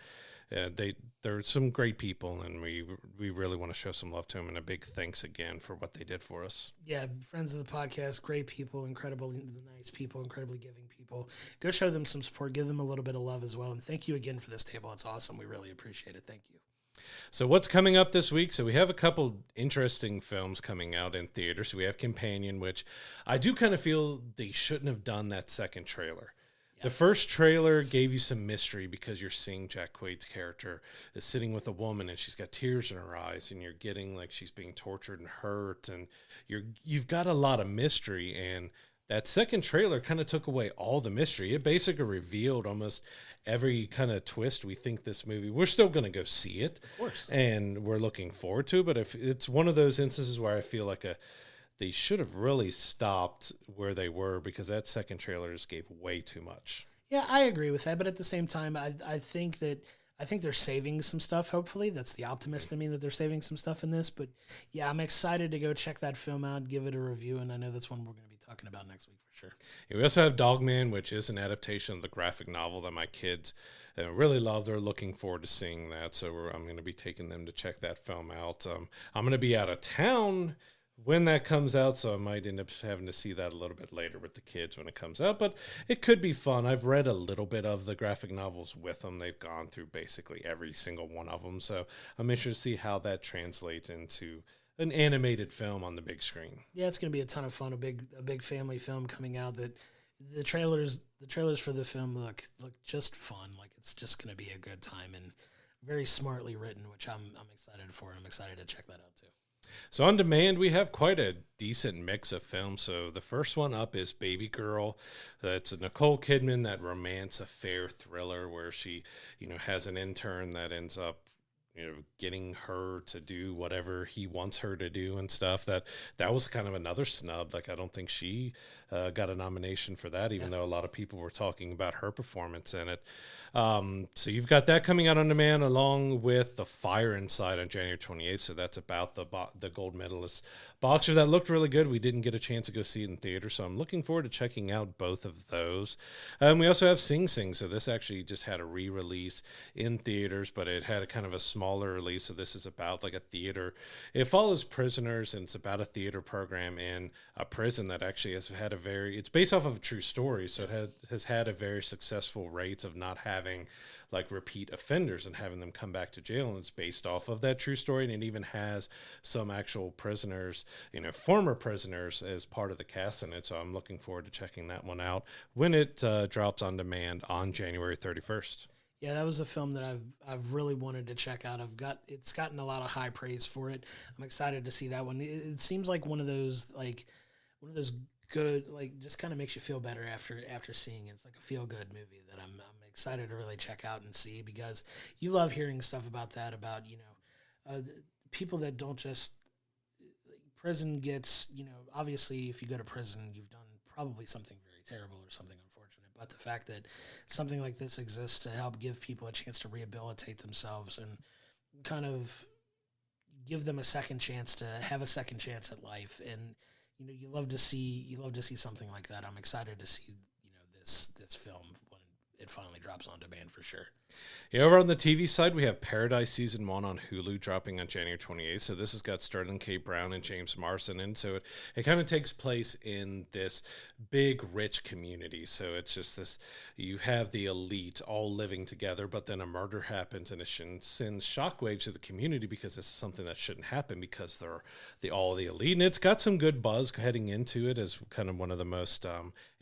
they're some great people, and we really want to show some love to them, and a big thanks again for what they did for us. Yeah, friends of the podcast, great people, incredibly nice people, incredibly giving people. Go show them some support, give them a little bit of love as well, and thank you again for this table. It's awesome. We really appreciate it. Thank you. So what's coming up this week? So we have a couple interesting films coming out in theaters. So we have Companion, which I do kind of feel they shouldn't have done that second trailer. The first trailer gave you some mystery because you're seeing Jack Quaid's character is sitting with a woman and she's got tears in her eyes, and you're getting like she's being tortured and hurt, and you've got a lot of mystery. And that second trailer kind of took away all the mystery. It basically revealed almost every kind of twist we think this movie. We're still going to go see it, of course, and we're looking forward to it. But if it's one of those instances where I feel like they should have really stopped where they were, because that second trailer just gave way too much. Yeah, I agree with that. But at the same time, I think they're saving some stuff, hopefully. That's the optimist in me, that they're saving some stuff in this. But yeah, I'm excited to go check that film out, give it a review, and I know that's one we're going to be talking about next week for sure. Yeah, we also have Dogman, which is an adaptation of the graphic novel that my kids really love. They're looking forward to seeing that, so I'm going to be taking them to check that film out. I'm going to be out of town when that comes out, so I might end up having to see that a little bit later with the kids when it comes out, but it could be fun. I've read a little bit of the graphic novels with them. They've gone through basically every single one of them, so I'm interested to see how that translates into an animated film on the big screen. Yeah, it's going to be a ton of fun, a big family film coming out. That the trailers for the film look just fun. Like, it's just going to be a good time and very smartly written, which I'm excited for. I'm excited to check that out too. So on demand, we have quite a decent mix of films. So the first one up is Baby Girl. That's a Nicole Kidman, that romance affair thriller where she, has an intern that ends up, getting her to do whatever he wants her to do and stuff. That was kind of another snub. Like, I don't think she got a nomination for that, even though a lot of people were talking about her performance in it. So you've got that coming out on demand, along with The Fire Inside on January 28th. So that's about the gold medalist boxer that looked really good. We didn't get a chance to go see it in theater, so I'm looking forward to checking out both of those. We also have Sing Sing. So this actually just had a re-release in theaters, but it had a kind of a smaller release. So this is about like a theater. It follows prisoners, and it's about a theater program in a prison that actually has had it's based off of a true story. So it has had a very successful rate of not having like repeat offenders and having them come back to jail, and it's based off of that true story. And it even has some actual prisoners, former prisoners, as part of the cast in it. So I'm looking forward to checking that one out when it drops on demand on January 31st. Yeah, that was a film that I've really wanted to check out. It's gotten a lot of high praise for it. I'm excited to see that one. It seems like one of those good, like, just kind of makes you feel better after seeing it. It's like a feel good movie that I'm excited to really check out and see, because you love hearing stuff about that, about people that don't just, prison gets, obviously if you go to prison you've done probably something very terrible or something unfortunate, but the fact that something like this exists to help give people a chance to rehabilitate themselves and kind of give them a second chance to have a second chance at life, and you love to see something like that. I'm excited to see this film when it finally drops on demand for sure. Yeah, over on the TV side, we have Paradise Season 1 on Hulu dropping on January 28th. So this has got Sterling K. Brown and James Marsden in. So it kind of takes place in this big, rich community. So it's just this, you have the elite all living together, but then a murder happens and it sends shockwaves to the community, because this is something that shouldn't happen, because they're all the elite. And it's got some good buzz heading into it as kind of one of the most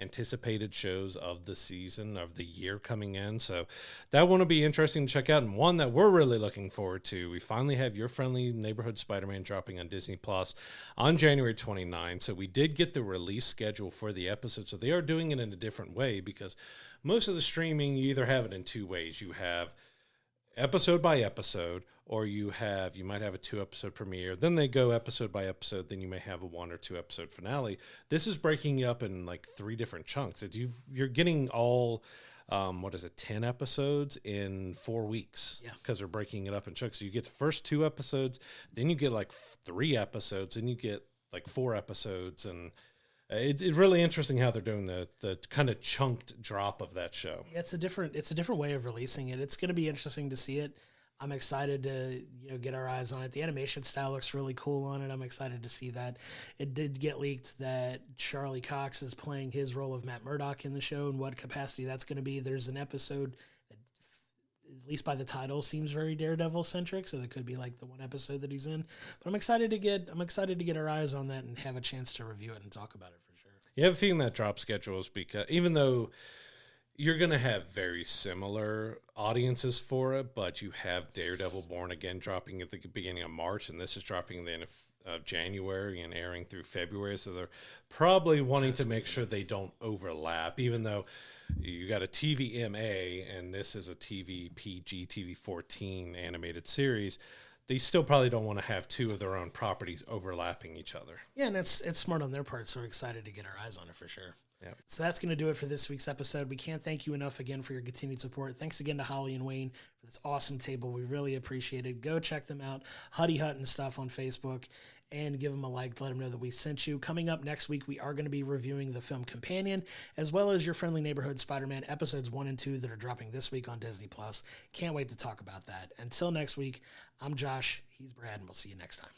anticipated shows of the season, of the year coming in. So that one will be interesting to check out, and one that we're really looking forward to. We finally have Your Friendly Neighborhood Spider-Man dropping on Disney Plus on January 29th. So we did get the release schedule for the episode. So they are doing it in a different way, because most of the streaming, you either have it in two ways. You have episode by episode, or you might have a 2-episode premiere, then they go episode by episode, then you may have a 1 or 2 episode finale. This is breaking it up in like 3 different chunks. You're getting all 10 episodes in 4 weeks, because they're breaking it up in chunks. So you get the first 2 episodes, then you get like 3 episodes, and you get like 4 episodes, and it's really interesting how they're doing the kind of chunked drop of that show. Yeah, it's a different way of releasing it. It's going to be interesting to see it. I'm excited to get our eyes on it. The animation style looks really cool on it. I'm excited to see that. It did get leaked that Charlie Cox is playing his role of Matt Murdock in the show, and what capacity that's going to be. There's an episode that, at least by the title, seems very Daredevil centric, so that could be like the one episode that he's in. But I'm excited to get our eyes on that and have a chance to review it and talk about it for sure. You have a feeling that drop schedule is because, even though you're going to have very similar audiences for it, but you have Daredevil Born Again dropping at the beginning of March, and this is dropping at the end of January and airing through February. So they're probably wanting to make sure they don't overlap, even though you got a TVMA and this is a TV PG, TV 14 animated series. They still probably don't want to have two of their own properties overlapping each other. Yeah, and it's smart on their part, so we're excited to get our eyes on it for sure. Yeah. So that's going to do it for this week's episode. We can't thank you enough again for your continued support. Thanks again to Hollie and Wayne for this awesome table. We really appreciate it. Go check them out, HUDIE Hut-N-Stuff on Facebook, and give them a like. Let them know that we sent you. Coming up next week, we are going to be reviewing the film Companion, as well as Your Friendly Neighborhood Spider-Man episodes 1 and 2 that are dropping this week on Disney+. Can't wait to talk about that. Until next week, I'm Josh. He's Brad, and we'll see you next time.